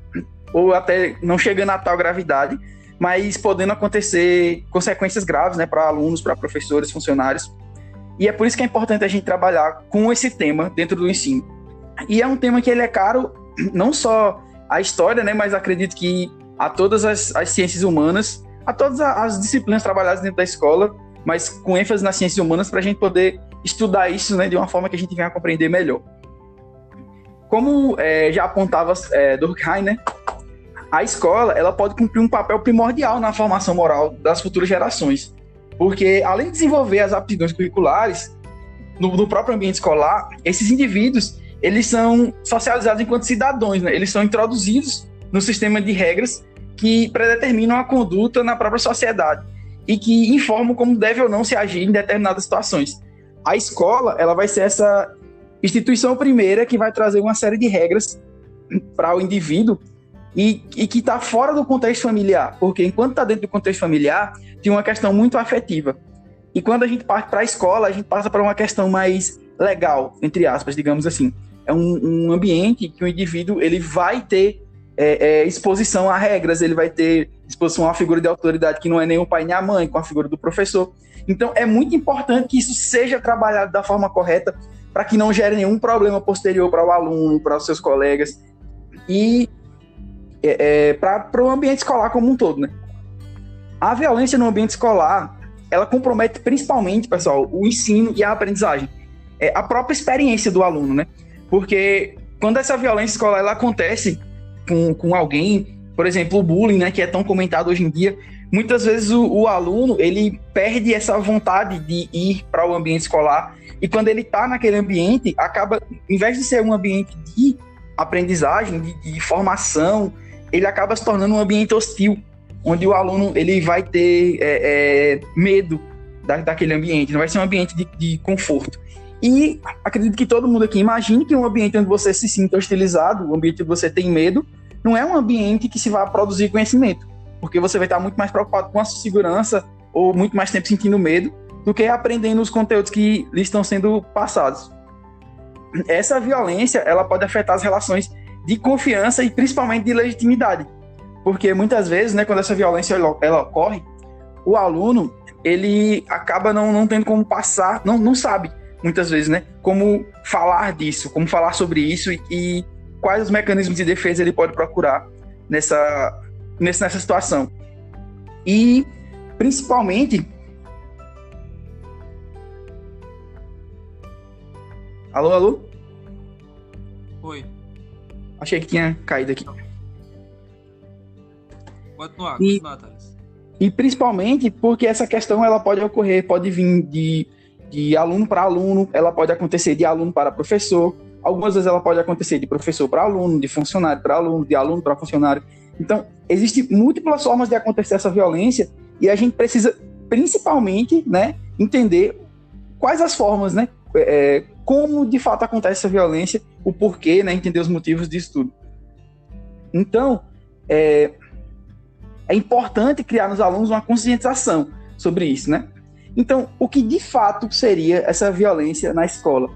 ou até não chegando a tal gravidade, mas podendo acontecer consequências graves, né, para alunos, para professores, funcionários. E é por isso que é importante a gente trabalhar com esse tema dentro do ensino. E é um tema que ele é caro, não só à história, né, mas acredito que a todas as ciências humanas, a todas as disciplinas trabalhadas dentro da escola, mas com ênfase nas ciências humanas, para a gente poder estudar isso, né, de uma forma que a gente venha a compreender melhor. Como já apontava Durkheim, né, a escola ela pode cumprir um papel primordial na formação moral das futuras gerações, porque além de desenvolver as aptidões curriculares no próprio ambiente escolar, esses indivíduos eles são socializados enquanto cidadãos, né? Eles são introduzidos no sistema de regras que predeterminam a conduta na própria sociedade e que informam como deve ou não se agir em determinadas situações. A escola ela vai ser essa instituição primeira que vai trazer uma série de regras para o indivíduo e que está fora do contexto familiar, porque enquanto está dentro do contexto familiar, tem uma questão muito afetiva. E quando a gente parte para a escola, a gente passa para uma questão mais legal, entre aspas, digamos assim. É um ambiente que o indivíduo ele vai ter exposição a regras, ele vai ter exposição a uma figura de autoridade que não é nem o pai nem a mãe, com a figura do professor. Então, é muito importante que isso seja trabalhado da forma correta para que não gere nenhum problema posterior para o aluno, para os seus colegas e para o ambiente escolar como um todo, né? A violência no ambiente escolar, ela compromete principalmente, pessoal, o ensino e a aprendizagem. A própria experiência do aluno, né? Porque quando essa violência escolar ela acontece com alguém, por exemplo, o bullying, né, que é tão comentado hoje em dia, muitas vezes o aluno ele perde essa vontade de ir para o ambiente escolar e quando ele está naquele ambiente, acaba, em vez de ser um ambiente de aprendizagem, de formação, ele acaba se tornando um ambiente hostil, onde o aluno ele vai ter medo daquele ambiente, não vai ser um ambiente de conforto. E acredito que todo mundo aqui imagine que um ambiente onde você se sinta hostilizado, um ambiente onde você tem medo, não é um ambiente que se vai produzir conhecimento, porque você vai estar muito mais preocupado com a sua segurança ou muito mais tempo sentindo medo do que aprendendo os conteúdos que lhe estão sendo passados. Essa violência, ela pode afetar as relações de confiança e principalmente de legitimidade, porque muitas vezes, né, quando essa violência ela ocorre, o aluno ele acaba não tendo como passar, não sabe muitas vezes, né, como falar disso, como falar sobre isso e quais os mecanismos de defesa ele pode procurar nessa situação. E, principalmente... Alô? Oi. Achei que tinha caído aqui. Pode continuar, Thales. E principalmente porque essa questão ela pode ocorrer, pode vir de aluno para aluno, ela pode acontecer de aluno para professor, algumas vezes ela pode acontecer de professor para aluno, de funcionário para aluno, de aluno para funcionário. Então, existem múltiplas formas de acontecer essa violência e a gente precisa, principalmente, né, entender quais as formas, né, como de fato acontece essa violência, o porquê, né, entender os motivos disso tudo. Então, é importante criar nos alunos uma conscientização sobre isso, né? Então, o que de fato seria essa violência na escola?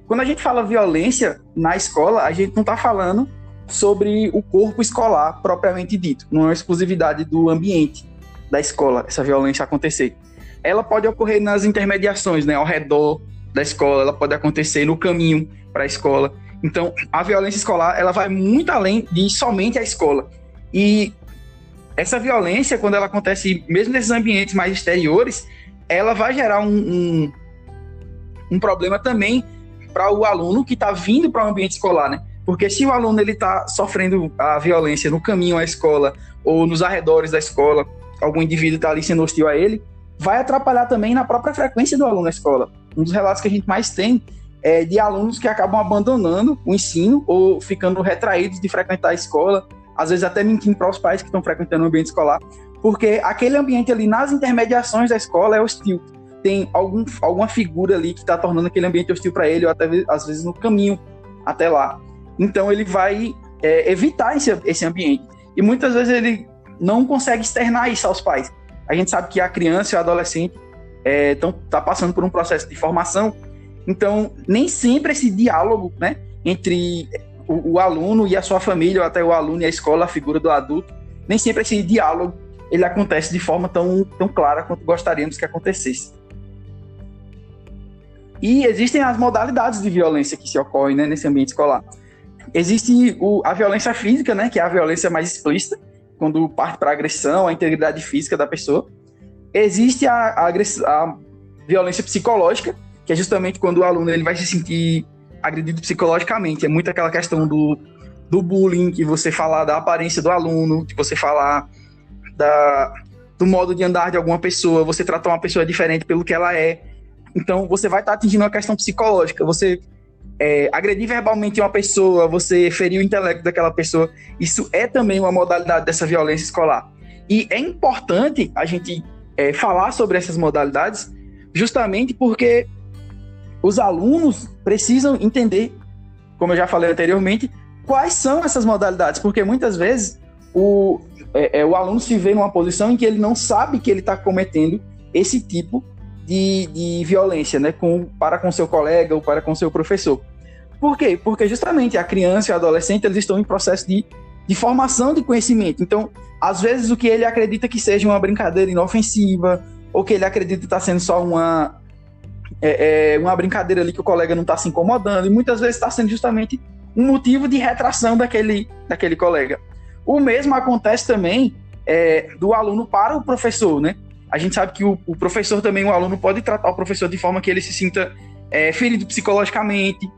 Quando a gente fala violência na escola, a gente não está falando sobre o corpo escolar propriamente dito, não é uma exclusividade do ambiente da escola, essa violência acontecer. Ela pode ocorrer nas intermediações, né, ao redor da escola, ela pode acontecer no caminho para a escola. Então, a violência escolar, ela vai muito além de somente a escola. E essa violência, quando ela acontece mesmo nesses ambientes mais exteriores, ela vai gerar um problema também para o aluno que está vindo para o ambiente escolar, né? Porque se o aluno está sofrendo a violência no caminho à escola ou nos arredores da escola, algum indivíduo está ali sendo hostil a ele, vai atrapalhar também na própria frequência do aluno na escola. Um dos relatos que a gente mais tem é de alunos que acabam abandonando o ensino ou ficando retraídos de frequentar a escola, às vezes até mentindo para os pais que estão frequentando o ambiente escolar, porque aquele ambiente ali nas intermediações da escola é hostil. Tem alguma figura ali que está tornando aquele ambiente hostil para ele, ou até às vezes no caminho até lá. Então ele vai evitar esse ambiente. E muitas vezes ele não consegue externar isso aos pais. A gente sabe que a criança e o adolescente está passando por um processo de formação, então nem sempre esse diálogo, né, entre o aluno e a sua família, ou até o aluno e a escola, a figura do adulto, nem sempre esse diálogo ele acontece de forma tão clara quanto gostaríamos que acontecesse. E existem as modalidades de violência que se ocorrem, né, nesse ambiente escolar. Existe a violência física, né, que é a violência mais explícita, quando parte para a agressão, a integridade física da pessoa. Existe a violência psicológica, que é justamente quando o aluno ele vai se sentir agredido psicologicamente. É muito aquela questão do bullying, que você falar da aparência do aluno, que você falar do modo de andar de alguma pessoa, você tratar uma pessoa diferente pelo que ela é. Então, você vai estar atingindo uma questão psicológica. Você agredir verbalmente uma pessoa, você ferir o intelecto daquela pessoa, isso é também uma modalidade dessa violência escolar. E é importante a gente falar sobre essas modalidades, justamente porque os alunos precisam entender, como eu já falei anteriormente, quais são essas modalidades, porque muitas vezes o aluno se vê numa posição em que ele não sabe que ele está cometendo esse tipo de violência, né, para com seu colega ou para com seu professor. Por quê? Porque justamente a criança e o adolescente eles estão em processo de formação de conhecimento. Então, às vezes, o que ele acredita que seja uma brincadeira inofensiva, ou que ele acredita que está sendo só uma brincadeira ali que o colega não está se incomodando, e muitas vezes está sendo justamente um motivo de retração daquele colega. O mesmo acontece também do aluno para o professor, né? A gente sabe que o professor também, o aluno pode tratar o professor de forma que ele se sinta ferido psicologicamente.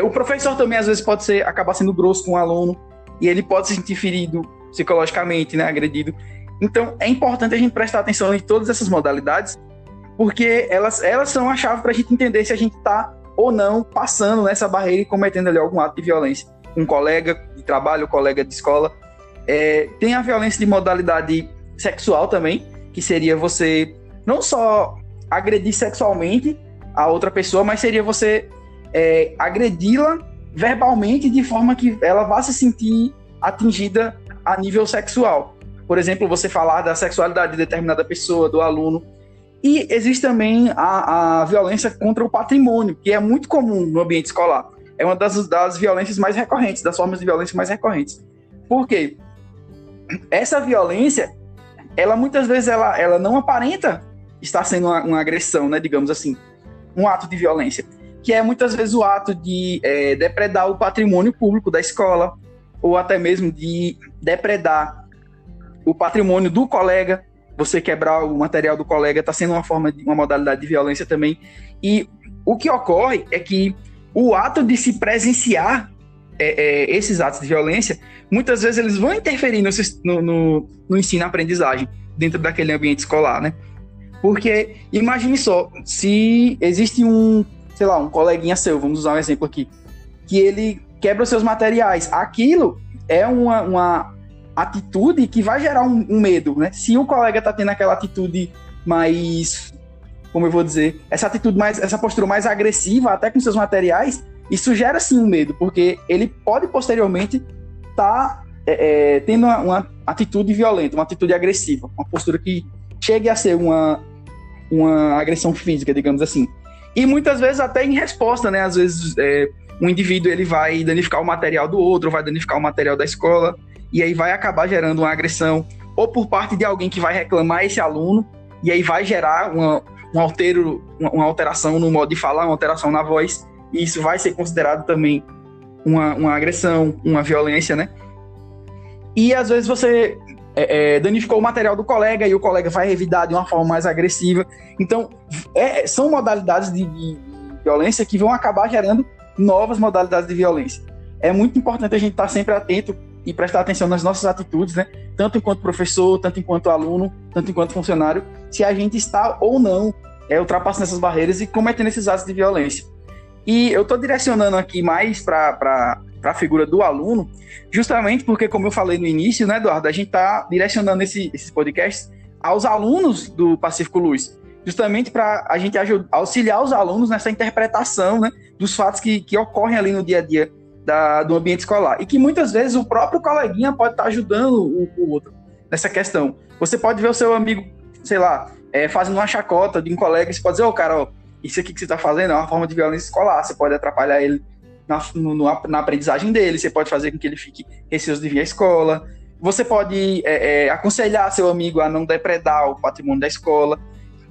O professor também, às vezes, pode acabar sendo grosso com o aluno, e ele pode se sentir ferido psicologicamente, né, agredido. Então, é importante a gente prestar atenção em todas essas modalidades, porque elas são a chave para a gente entender se a gente está ou não passando nessa barreira e cometendo ali algum ato de violência. Um colega de trabalho, um colega de escola. Tem a violência de modalidade sexual também, que seria você não só agredir sexualmente a outra pessoa, mas seria você agredi-la verbalmente de forma que ela vá se sentir atingida a nível sexual. Por exemplo, você falar da sexualidade de determinada pessoa, do aluno. E existe também a violência contra o patrimônio, que é muito comum no ambiente escolar. É uma das violências mais recorrentes, das formas de violência mais recorrentes. Por quê? Essa violência, ela muitas vezes ela não aparenta estar sendo uma agressão, né, digamos assim, um ato de violência, que é muitas vezes o ato de depredar o patrimônio público da escola, ou até mesmo de depredar o patrimônio do colega. Você quebrar o material do colega está sendo uma modalidade de violência também. E o que ocorre é que o ato de se presenciar esses atos de violência, muitas vezes eles vão interferir no ensino-aprendizagem dentro daquele ambiente escolar, né? Porque imagine só, se existe um coleguinha seu, vamos usar um exemplo aqui, que ele quebra os seus materiais, aquilo é uma atitude que vai gerar um medo, né? Se o colega tá tendo aquela atitude mais, como eu vou dizer, essa postura mais agressiva até com seus materiais, isso gera sim um medo, porque ele pode posteriormente estar tendo uma atitude violenta, uma atitude agressiva, uma postura que chegue a ser uma agressão física, digamos assim. E muitas vezes até em resposta, né? Às vezes um indivíduo ele vai danificar o material do outro, vai danificar o material da escola, e aí vai acabar gerando uma agressão, ou por parte de alguém que vai reclamar esse aluno, e aí vai gerar uma alteração no modo de falar, uma alteração na voz, e isso vai ser considerado também uma agressão, uma violência, né? E às vezes você danificou o material do colega, e o colega vai revidar de uma forma mais agressiva. Então, são modalidades de violência que vão acabar gerando novas modalidades de violência. É muito importante a gente estar sempre atento e prestar atenção nas nossas atitudes, né? Tanto enquanto professor, tanto enquanto aluno, tanto enquanto funcionário, se a gente está ou não ultrapassando essas barreiras e cometendo esses atos de violência. E eu estou direcionando aqui mais para a figura do aluno, justamente porque, como eu falei no início, né, Eduardo, a gente está direcionando esses podcasts aos alunos do Pacífico Luz, justamente para a gente auxiliar os alunos nessa interpretação, né, dos fatos que ocorrem ali no dia a dia do ambiente escolar, e que muitas vezes o próprio coleguinha pode estar ajudando o outro nessa questão. Você pode ver o seu amigo, sei lá, fazendo uma chacota de um colega, e você pode dizer, cara, isso aqui que você está fazendo é uma forma de violência escolar, você pode atrapalhar ele na aprendizagem dele, você pode fazer com que ele fique receoso de vir à escola, você pode aconselhar seu amigo a não depredar o patrimônio da escola,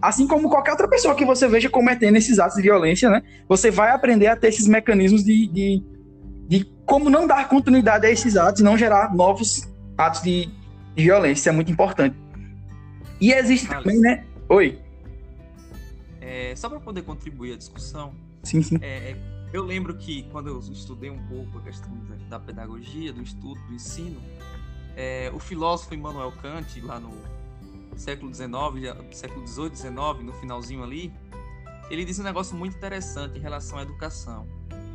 assim como qualquer outra pessoa que você veja cometendo esses atos de violência, né? Você vai aprender a ter esses mecanismos de como não dar continuidade a esses atos e não gerar novos atos de violência. Isso é muito importante. E existe também, né? Oi. Só para poder contribuir à discussão, sim. Eu lembro que quando eu estudei um pouco a questão da pedagogia, do estudo, do ensino, o filósofo Immanuel Kant, lá no século XIX, século XVIII, XIX, no finalzinho ali, ele diz um negócio muito interessante em relação à educação.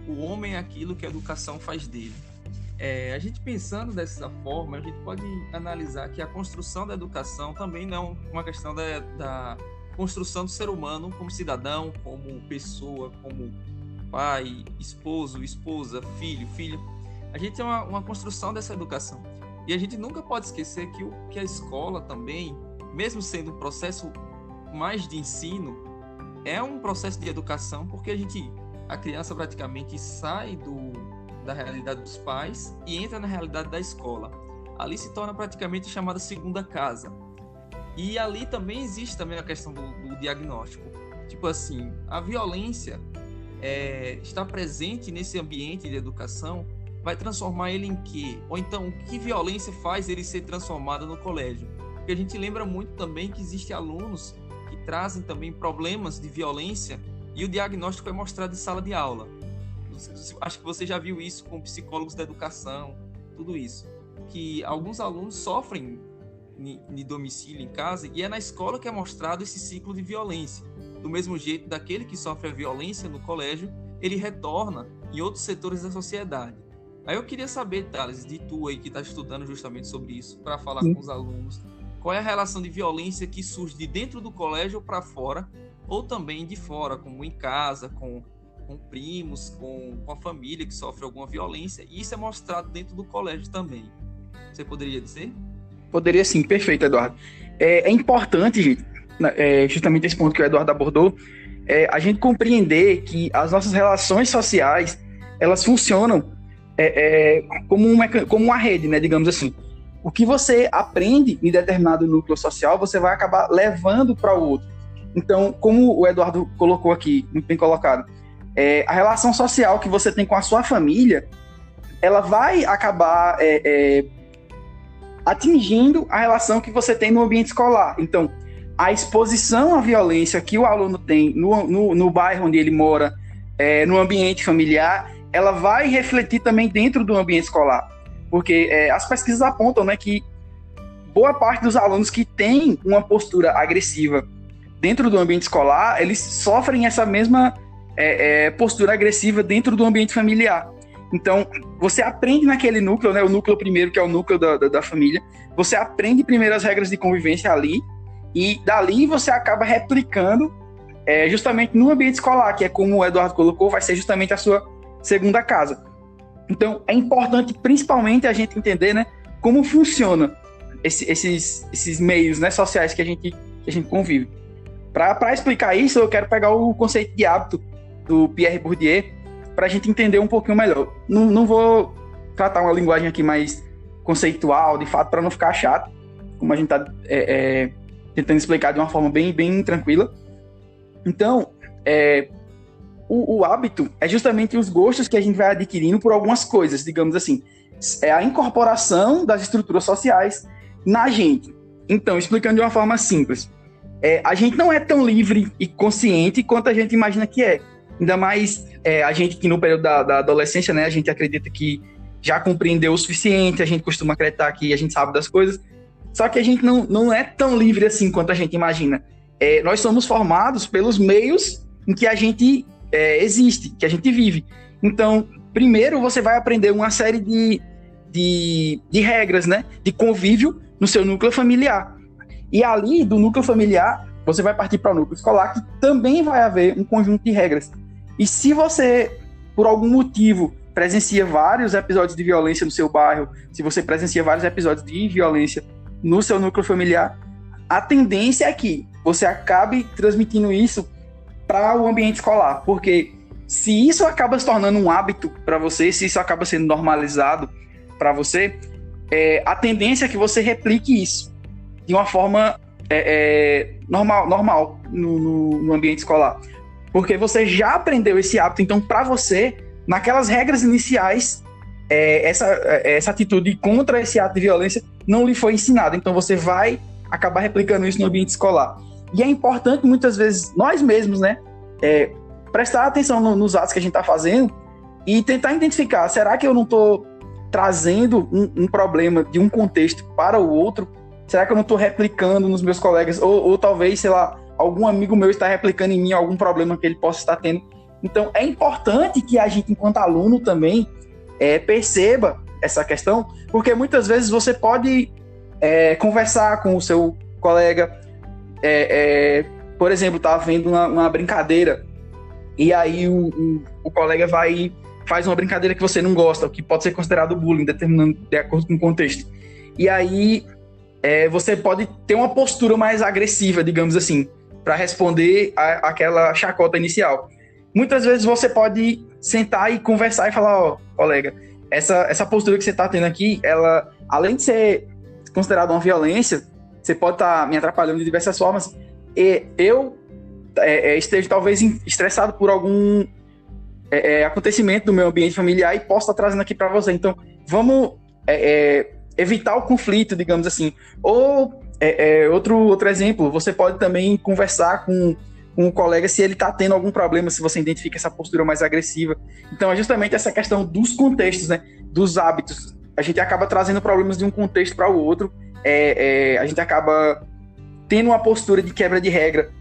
O homem é aquilo que a educação faz dele. A gente pensando dessa forma, a gente pode analisar que a construção da educação também não é uma questão da construção do ser humano como cidadão, como pessoa, como pai, esposo, esposa, filho, filha. A gente tem uma construção dessa educação. E a gente nunca pode esquecer que a escola também, mesmo sendo um processo mais de ensino, é um processo de educação, porque a criança praticamente sai da realidade dos pais e entra na realidade da escola. Ali se torna praticamente chamada segunda casa. E ali também existe também a questão do diagnóstico. Tipo assim, a violência está presente nesse ambiente de educação, vai transformar ele em quê? Ou então, que violência faz ele ser transformado no colégio? Porque a gente lembra muito também que existem alunos que trazem também problemas de violência e o diagnóstico é mostrado em sala de aula. Acho que você já viu isso com psicólogos da educação, tudo isso. Que alguns alunos sofrem de domicílio em casa e é na escola que é mostrado esse ciclo de violência. Do mesmo jeito, daquele que sofre a violência no colégio, ele retorna em outros setores da sociedade. Aí eu queria saber, Thales, de tu aí que está estudando justamente sobre isso, para falar com os alunos, qual é a relação de violência que surge de dentro do colégio para fora, ou também de fora, como em casa, com primos, com a família que sofre alguma violência, e isso é mostrado dentro do colégio também. Você poderia dizer? Poderia sim, perfeito, Eduardo. É importante, gente, justamente esse ponto que o Eduardo abordou, a gente compreender que as nossas relações sociais, elas funcionam como uma rede, né, digamos assim. O que você aprende em determinado núcleo social, você vai acabar levando para o outro. Então, como o Eduardo colocou aqui, muito bem colocado, a relação social que você tem com a sua família, ela vai acabar atingindo a relação que você tem no ambiente escolar. Então, a exposição à violência que o aluno tem no bairro onde ele mora, no ambiente familiar, ela vai refletir também dentro do ambiente escolar. Porque as pesquisas apontam, né, que boa parte dos alunos que têm uma postura agressiva dentro do ambiente escolar, eles sofrem essa mesma postura agressiva dentro do ambiente familiar. Então, você aprende naquele núcleo, né, o núcleo primeiro, que é o núcleo da família, você aprende primeiro as regras de convivência ali, e dali você acaba replicando justamente no ambiente escolar, que é como o Eduardo colocou, vai ser justamente a sua segunda casa. Então, é importante principalmente a gente entender, né, como funciona esses meios, né, sociais que a gente convive. Para explicar isso, eu quero pegar o conceito de hábito do Pierre Bourdieu, para a gente entender um pouquinho melhor. Não vou tratar uma linguagem aqui mais conceitual, de fato, para não ficar chato, como a gente está tentando explicar de uma forma bem, bem tranquila. Então, o hábito é justamente os gostos que a gente vai adquirindo por algumas coisas, digamos assim. É a incorporação das estruturas sociais na gente. Então, explicando de uma forma simples, a gente não é tão livre e consciente quanto a gente imagina que é. Ainda mais a gente que no período da adolescência, né, a gente acredita que já compreendeu o suficiente, a gente costuma acreditar que a gente sabe das coisas, só que a gente não é tão livre assim quanto a gente imagina. Nós somos formados pelos meios em que a gente existe, que a gente vive. Então, primeiro você vai aprender uma série de regras, né, de convívio no seu núcleo familiar. E ali, do núcleo familiar, você vai partir para o núcleo escolar, que também vai haver um conjunto de regras. E se você, por algum motivo, presencia vários episódios de violência no seu bairro, se você presencia vários episódios de violência no seu núcleo familiar, a tendência é que você acabe transmitindo isso para o ambiente escolar. Porque se isso acaba se tornando um hábito para você, se isso acaba sendo normalizado para você, a tendência é que você replique isso de uma forma normal no ambiente escolar. Porque você já aprendeu esse hábito, então para você, naquelas regras iniciais, essa atitude contra esse ato de violência não lhe foi ensinada, então você vai acabar replicando isso no ambiente escolar. E é importante muitas vezes nós mesmos, né, prestar atenção nos atos que a gente está fazendo e tentar identificar, será que eu não estou trazendo um problema de um contexto para o outro? Será que eu não estou replicando nos meus colegas? Ou talvez, sei lá, algum amigo meu está replicando em mim algum problema que ele possa estar tendo. Então, é importante que a gente, enquanto aluno também, perceba essa questão, porque muitas vezes você pode conversar com o seu colega, por exemplo, tá vendo uma brincadeira, e aí o colega faz uma brincadeira que você não gosta, que pode ser considerado bullying, de acordo com o contexto. E aí você pode ter uma postura mais agressiva, digamos assim, para responder àquela chacota inicial. Muitas vezes você pode sentar e conversar e falar, colega, essa postura que você está tendo aqui, ela, além de ser considerada uma violência, você pode estar me atrapalhando de diversas formas, e eu esteja talvez estressado por algum acontecimento do meu ambiente familiar e posso estar trazendo aqui para você. Então, vamos evitar o conflito, digamos assim. Ou, outro exemplo, você pode também conversar com um colega se ele está tendo algum problema, se você identifica essa postura mais agressiva. Então, é justamente essa questão dos contextos, né, dos hábitos. A gente acaba trazendo problemas de um contexto para o outro, a gente acaba tendo uma postura de quebra de regra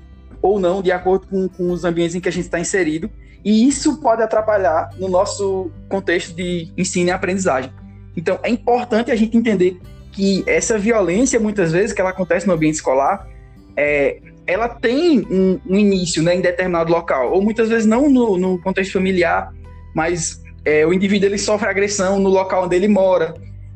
ou não, de acordo com os ambientes em que a gente está inserido, e isso pode atrapalhar no nosso contexto de ensino e aprendizagem. Então, é importante a gente entender que essa violência, muitas vezes, que ela acontece no ambiente escolar, ela tem um início, né, em determinado local, ou muitas vezes não no contexto familiar, mas o indivíduo ele sofre agressão no local onde ele mora,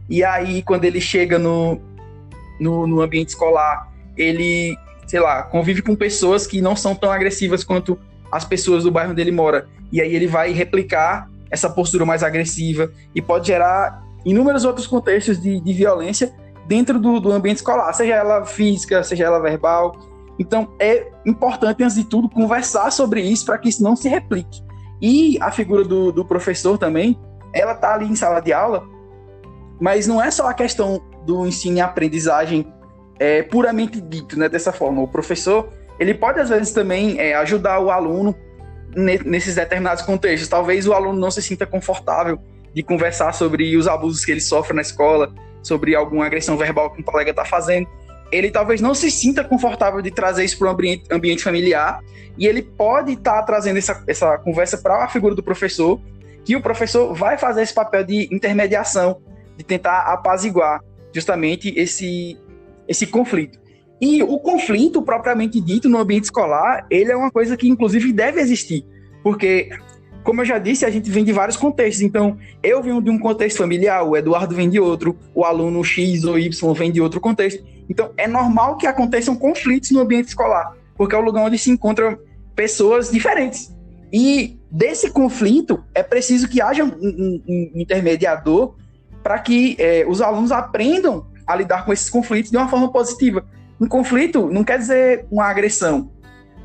e aí quando ele chega no ambiente escolar, ele, sei lá, convive com pessoas que não são tão agressivas quanto as pessoas do bairro onde ele mora, e aí ele vai replicar essa postura mais agressiva, e pode gerar inúmeros outros contextos de violência dentro do ambiente escolar, seja ela física, seja ela verbal. Então, é importante, antes de tudo, conversar sobre isso para que isso não se replique. E a figura do professor também, ela está ali em sala de aula, mas não é só a questão do ensino e aprendizagem puramente dito, né, dessa forma. O professor, ele pode, às vezes, também ajudar o aluno nesses determinados contextos. Talvez o aluno não se sinta confortável de conversar sobre os abusos que ele sofre na escola, sobre alguma agressão verbal que um colega está fazendo. Ele talvez não se sinta confortável de trazer isso para o ambiente familiar, e ele pode estar trazendo essa conversa para a figura do professor, que o professor vai fazer esse papel de intermediação, de tentar apaziguar justamente esse conflito. E o conflito, propriamente dito, no ambiente escolar, ele é uma coisa que, inclusive, deve existir, porque, como eu já disse, a gente vem de vários contextos. Então, eu venho de um contexto familiar, o Eduardo vem de outro, o aluno X ou Y vem de outro contexto. Então, é normal que aconteçam conflitos no ambiente escolar, porque é o lugar onde se encontram pessoas diferentes. E desse conflito, é preciso que haja um intermediador para que os alunos aprendam a lidar com esses conflitos de uma forma positiva. Um conflito não quer dizer uma agressão.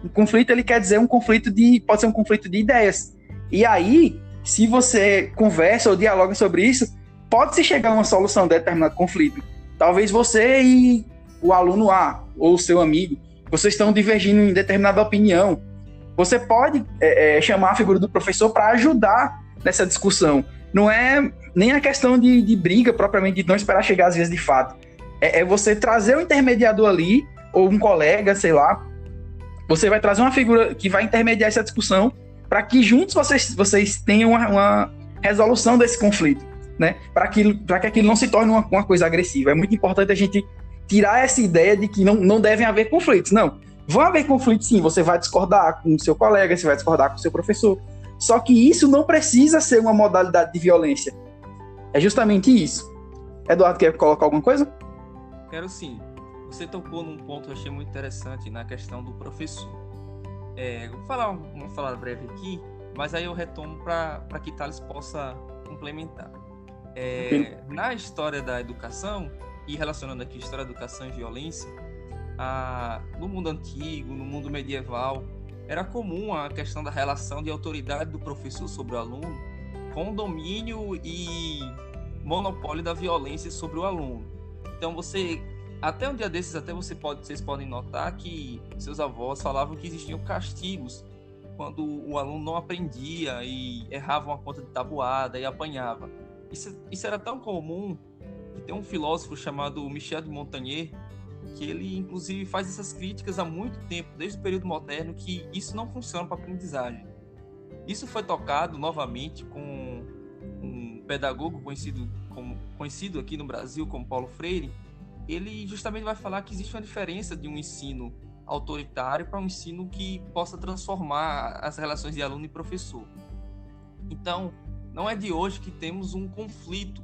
Um conflito, ele quer dizer pode ser um conflito de ideias. E aí, se você conversa ou dialoga sobre isso, pode-se chegar a uma solução de determinado conflito. Talvez você e o aluno A, ou o seu amigo, vocês estão divergindo em determinada opinião. Você pode chamar a figura do professor para ajudar nessa discussão. Não é nem a questão de briga propriamente, de não esperar chegar às vezes de fato. É você trazer um intermediador ali, ou um colega, sei lá. Você vai trazer uma figura que vai intermediar essa discussão para que juntos vocês tenham uma resolução desse conflito, né? Para que aquilo não se torne uma coisa agressiva. É muito importante a gente tirar essa ideia de que não devem haver conflitos. Não, vão haver conflitos sim, você vai discordar com o seu colega, você vai discordar com o seu professor, só que isso não precisa ser uma modalidade de violência. É justamente isso. Eduardo, quer colocar alguma coisa? Quero sim. Você tocou num ponto que eu achei muito interessante na questão do professor. Vou falar uma falada breve aqui, mas aí eu retomo para que Thales possa complementar. Na história da educação, e relacionando aqui história da educação e violência, no mundo antigo, no mundo medieval, era comum a questão da relação de autoridade do professor sobre o aluno, com domínio e monopólio da violência sobre o aluno. Então até um dia desses, vocês podem notar que seus avós falavam que existiam castigos quando o aluno não aprendia e errava uma conta de tabuada e apanhava. Isso era tão comum que tem um filósofo chamado Michel de Montaigne, que ele inclusive faz essas críticas há muito tempo, desde o período moderno, que isso não funciona para a aprendizagem. Isso foi tocado novamente com um pedagogo conhecido aqui no Brasil como Paulo Freire. Ele justamente vai falar que existe uma diferença de um ensino autoritário para um ensino que possa transformar as relações de aluno e professor. Então, não é de hoje que temos um conflito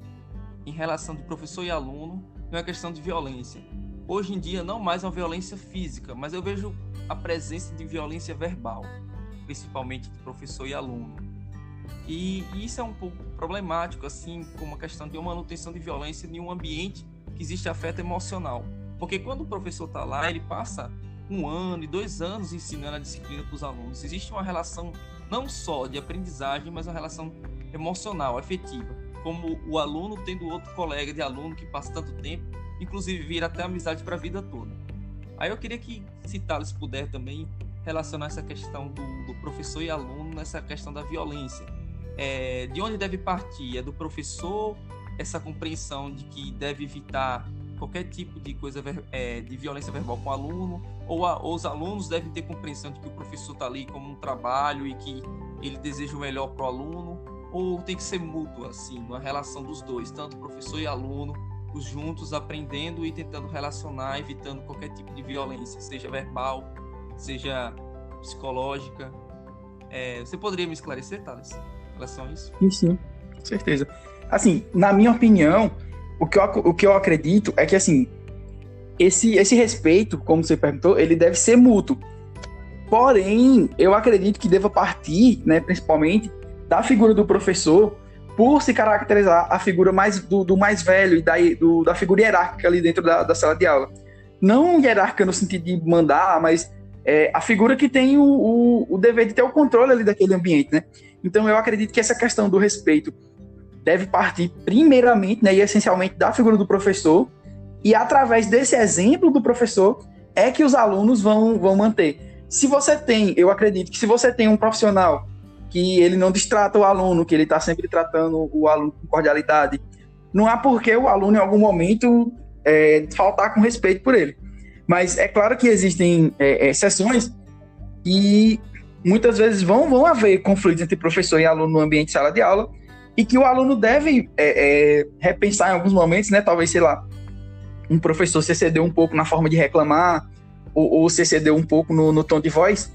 em relação de professor e aluno, não é questão de violência. Hoje em dia, não mais uma violência física, mas eu vejo a presença de violência verbal, principalmente de professor e aluno. E isso é um pouco problemático, assim como a questão de uma manutenção de violência em um ambiente que existe afeto emocional. Porque quando o professor está lá, ele passa 1 ano e 2 anos ensinando a disciplina para os alunos. Existe uma relação não só de aprendizagem, mas uma relação emocional, afetiva. Como o aluno tendo outro colega de aluno que passa tanto tempo, inclusive vira até amizade para a vida toda. Aí eu queria que, se Thales puder também relacionar essa questão do professor e aluno nessa questão da violência. De onde deve partir? É do professor essa compreensão de que deve evitar qualquer tipo de coisa de violência verbal com o aluno, ou os alunos devem ter compreensão de que o professor está ali como um trabalho e que ele deseja o melhor para o aluno, ou tem que ser mútuo, assim, uma relação dos dois, tanto professor e aluno, os juntos aprendendo e tentando relacionar, evitando qualquer tipo de violência, seja verbal, seja psicológica. Você poderia me esclarecer, Thales, em relação a isso? Sim, com certeza. Assim, na minha opinião, o que eu acredito é que, assim, esse respeito, como você perguntou, ele deve ser mútuo. Porém, eu acredito que deva partir, né, principalmente, da figura do professor, por se caracterizar a figura mais do mais velho e da figura hierárquica ali dentro da sala de aula. Não hierárquica no sentido de mandar, mas a figura que tem o dever de ter o controle ali daquele ambiente, né? Então, eu acredito que essa questão do respeito deve partir primeiramente, né, e essencialmente da figura do professor, e através desse exemplo do professor é que os alunos vão manter. Eu acredito que se você tem um profissional que ele não destrata o aluno, que ele está sempre tratando o aluno com cordialidade, não há por que o aluno em algum momento faltar com respeito por ele. Mas é claro que existem exceções e muitas vezes vão haver conflitos entre professor e aluno no ambiente de sala de aula, e que o aluno deve repensar em alguns momentos, né? Talvez, sei lá, um professor se excedeu um pouco na forma de reclamar, ou se excedeu um pouco no tom de voz.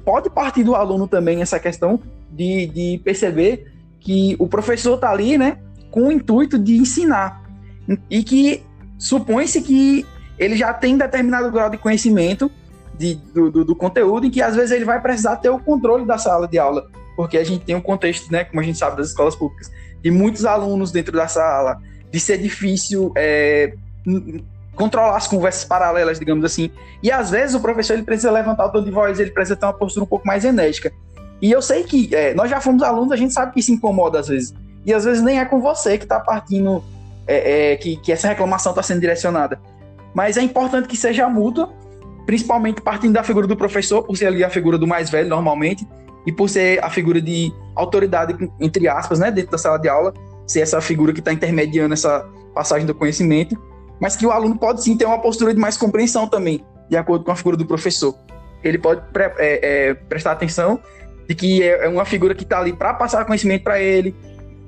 Pode partir do aluno também essa questão de perceber que o professor está ali, né, com o intuito de ensinar, e que supõe-se que ele já tem determinado grau de conhecimento do conteúdo, e que às vezes ele vai precisar ter o controle da sala de aula, porque a gente tem um contexto, né, como a gente sabe das escolas públicas, de muitos alunos dentro da sala, de ser difícil controlar as conversas paralelas, digamos assim. E às vezes o professor ele precisa levantar o tom de voz, ele precisa ter uma postura um pouco mais enérgica. E eu sei que nós já fomos alunos, a gente sabe que isso incomoda às vezes. E às vezes nem é com você que está partindo, que essa reclamação está sendo direcionada. Mas é importante que seja mútua, principalmente partindo da figura do professor, por ser ali a figura do mais velho normalmente, e por ser a figura de autoridade, entre aspas, né, dentro da sala de aula, ser essa figura que está intermediando essa passagem do conhecimento, mas que o aluno pode sim ter uma postura de mais compreensão também, de acordo com a figura do professor. Ele pode prestar atenção de que é uma figura que está ali para passar conhecimento para ele,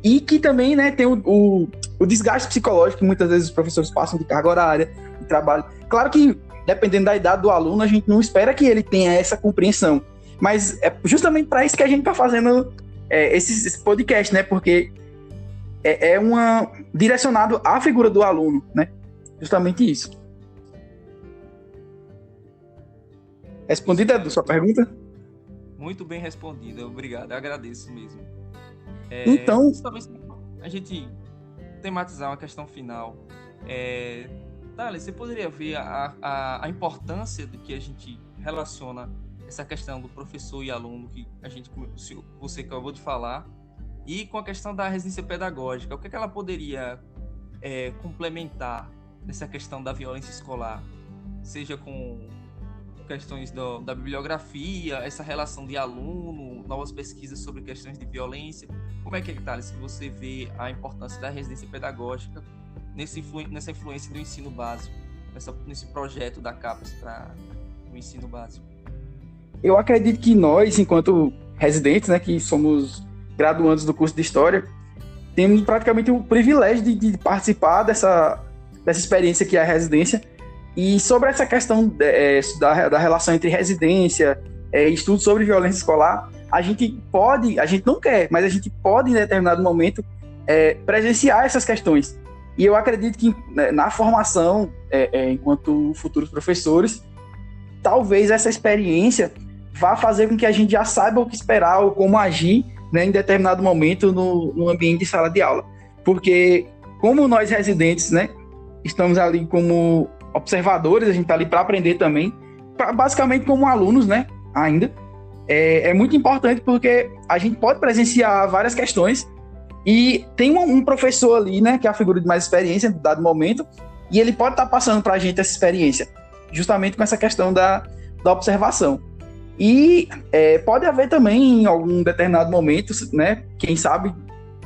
e que também, né, tem o desgaste psicológico que muitas vezes os professores passam de carga horária, de trabalho. Claro que, dependendo da idade do aluno, a gente não espera que ele tenha essa compreensão, mas é justamente para isso que a gente está fazendo esse podcast, né? Porque direcionado à figura do aluno, né? Justamente isso. Respondida, Edu, sua pergunta? Muito bem respondida, obrigado, eu agradeço mesmo. Então, talvez a gente tematizar uma questão final. Thales, você poderia ver a importância de que a gente relaciona essa questão do professor e aluno que você acabou de falar, e com a questão da residência pedagógica, o que ela poderia complementar nessa questão da violência escolar, seja com questões da bibliografia, essa relação de aluno, novas pesquisas sobre questões de violência. Como é que, Thales, que você vê a importância da residência pedagógica nessa influência do ensino básico, nesse projeto da CAPES para o ensino básico? Eu acredito que nós, enquanto residentes, né, que somos graduandos do curso de História, temos praticamente o privilégio de participar dessa experiência que é a residência. E sobre essa questão da relação entre residência e estudo sobre violência escolar, a gente não quer, mas a gente pode, em determinado momento, presenciar essas questões. E eu acredito que na formação, enquanto futuros professores, talvez essa experiência vá fazer com que a gente já saiba o que esperar ou como agir, né, em determinado momento no ambiente de sala de aula. Porque, como nós residentes, né, estamos ali como observadores, a gente está ali para aprender também, basicamente como alunos, né, ainda. É muito importante porque a gente pode presenciar várias questões e tem um professor ali, né, que é a figura de mais experiência, em dado momento, e ele pode estar passando para a gente essa experiência, justamente com essa questão da observação. E pode haver também, em algum determinado momento, né, quem sabe,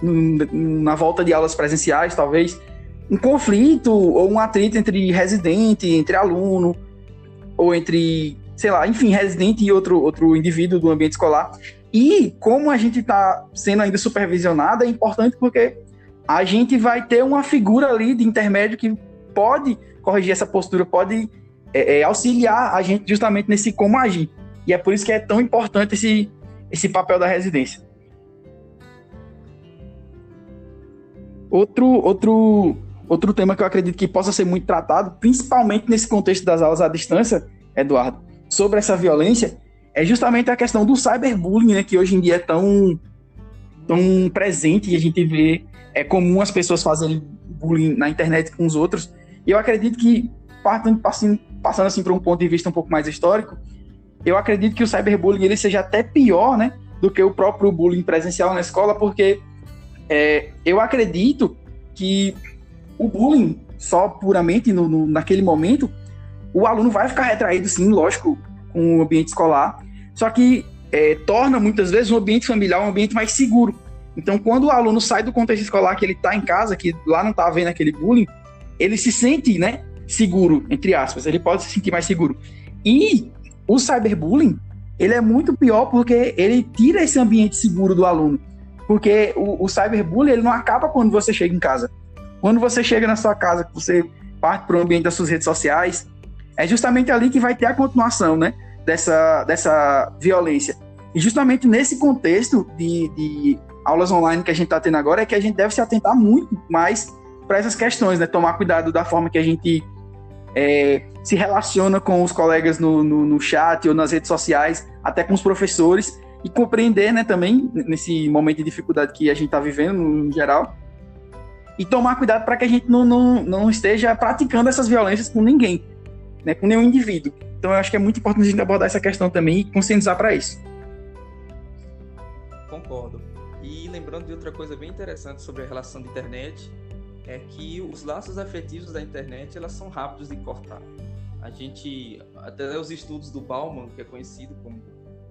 na volta de aulas presenciais, talvez, um conflito ou um atrito entre residente, entre aluno, ou entre, sei lá, enfim, residente e outro indivíduo do ambiente escolar. E como a gente está sendo ainda supervisionado, é importante porque a gente vai ter uma figura ali de intermédio que pode corrigir essa postura, pode auxiliar a gente justamente nesse como agir. E é por isso que é tão importante esse papel da residência. Outro tema que eu acredito que possa ser muito tratado, principalmente nesse contexto das aulas à distância, Eduardo, sobre essa violência, é justamente a questão do cyberbullying, né, que hoje em dia é tão presente e a gente vê, é comum as pessoas fazerem bullying na internet com os outros. E eu acredito que, passando assim para um ponto de vista um pouco mais histórico, eu acredito que o cyberbullying ele seja até pior, né, do que o próprio bullying presencial na escola, porque eu acredito que o bullying, só puramente naquele momento, o aluno vai ficar retraído, sim, lógico, com o ambiente escolar, só que torna, muitas vezes, um ambiente familiar um ambiente mais seguro. Então, quando o aluno sai do contexto escolar, que ele está em casa, que lá não está havendo aquele bullying, ele se sente, né, seguro, entre aspas, ele pode se sentir mais seguro. E o cyberbullying, ele é muito pior porque ele tira esse ambiente seguro do aluno. Porque o cyberbullying, ele não acaba quando você chega em casa. Quando você chega na sua casa, que você parte para o ambiente das suas redes sociais, é justamente ali que vai ter a continuação, né, dessa violência. E justamente nesse contexto de aulas online que a gente está tendo agora, é que a gente deve se atentar muito mais para essas questões, né? Tomar cuidado da forma que a gente se relaciona com os colegas no chat ou nas redes sociais, até com os professores, e compreender, né, também, nesse momento de dificuldade que a gente está vivendo, no geral, e tomar cuidado para que a gente não esteja praticando essas violências com ninguém, né, com nenhum indivíduo. Então, eu acho que é muito importante a gente abordar essa questão também e conscientizar para isso. Concordo. E lembrando de outra coisa bem interessante sobre a relação de internet, é que os laços afetivos da internet, elas são rápidos de cortar. Até os estudos do Bauman, que é conhecido como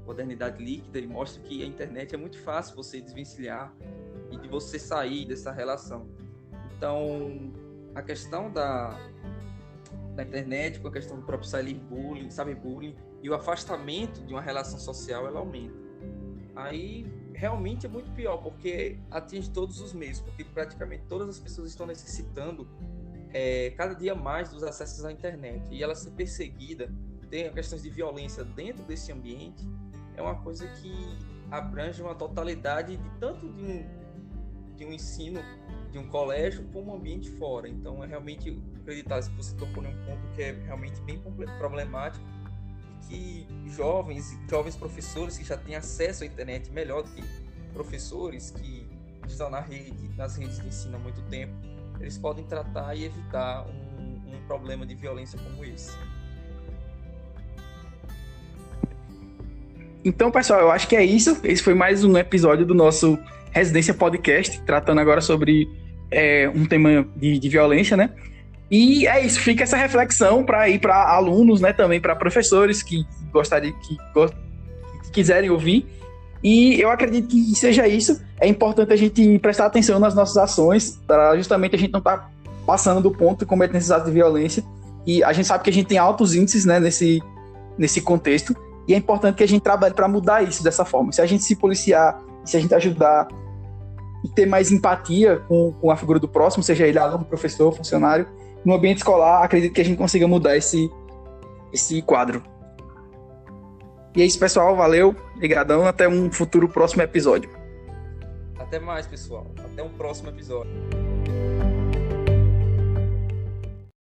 modernidade líquida, ele mostra que a internet é muito fácil você desvencilhar e de você sair dessa relação. Então, a questão da internet, com a questão do próprio cyberbullying e o afastamento de uma relação social, ela aumenta. Aí, realmente é muito pior, porque atinge todos os meios, porque praticamente todas as pessoas estão necessitando cada dia mais dos acessos à internet. E ela ser perseguida, tem questões de violência dentro desse ambiente, é uma coisa que abrange uma totalidade de tanto de um ensino, de um colégio, como um ambiente fora. Então, é realmente acreditar, se você tocou em um ponto que é realmente bem problemático, que jovens professores que já têm acesso à internet melhor do que professores que estão nas redes de ensino há muito tempo, eles podem tratar e evitar um problema de violência como esse. Então, pessoal, eu acho que é isso. Esse foi mais um episódio do nosso Residência Podcast, tratando agora sobre um tema de violência, né? E é isso, fica essa reflexão para ir para alunos, né? Também para professores que quiserem ouvir. E eu acredito que seja isso. É importante a gente prestar atenção nas nossas ações, para justamente a gente não estar passando do ponto e cometendo esses atos de violência. E a gente sabe que a gente tem altos índices, né, nesse contexto. E é importante que a gente trabalhe para mudar isso dessa forma. Se a gente se policiar, se a gente ajudar e ter mais empatia com a figura do próximo, seja ele aluno, professor, funcionário, no ambiente escolar, acredito que a gente consiga mudar esse quadro. E é isso, pessoal. Valeu. Obrigadão. Até um futuro próximo episódio. Até mais, pessoal. Até um próximo episódio.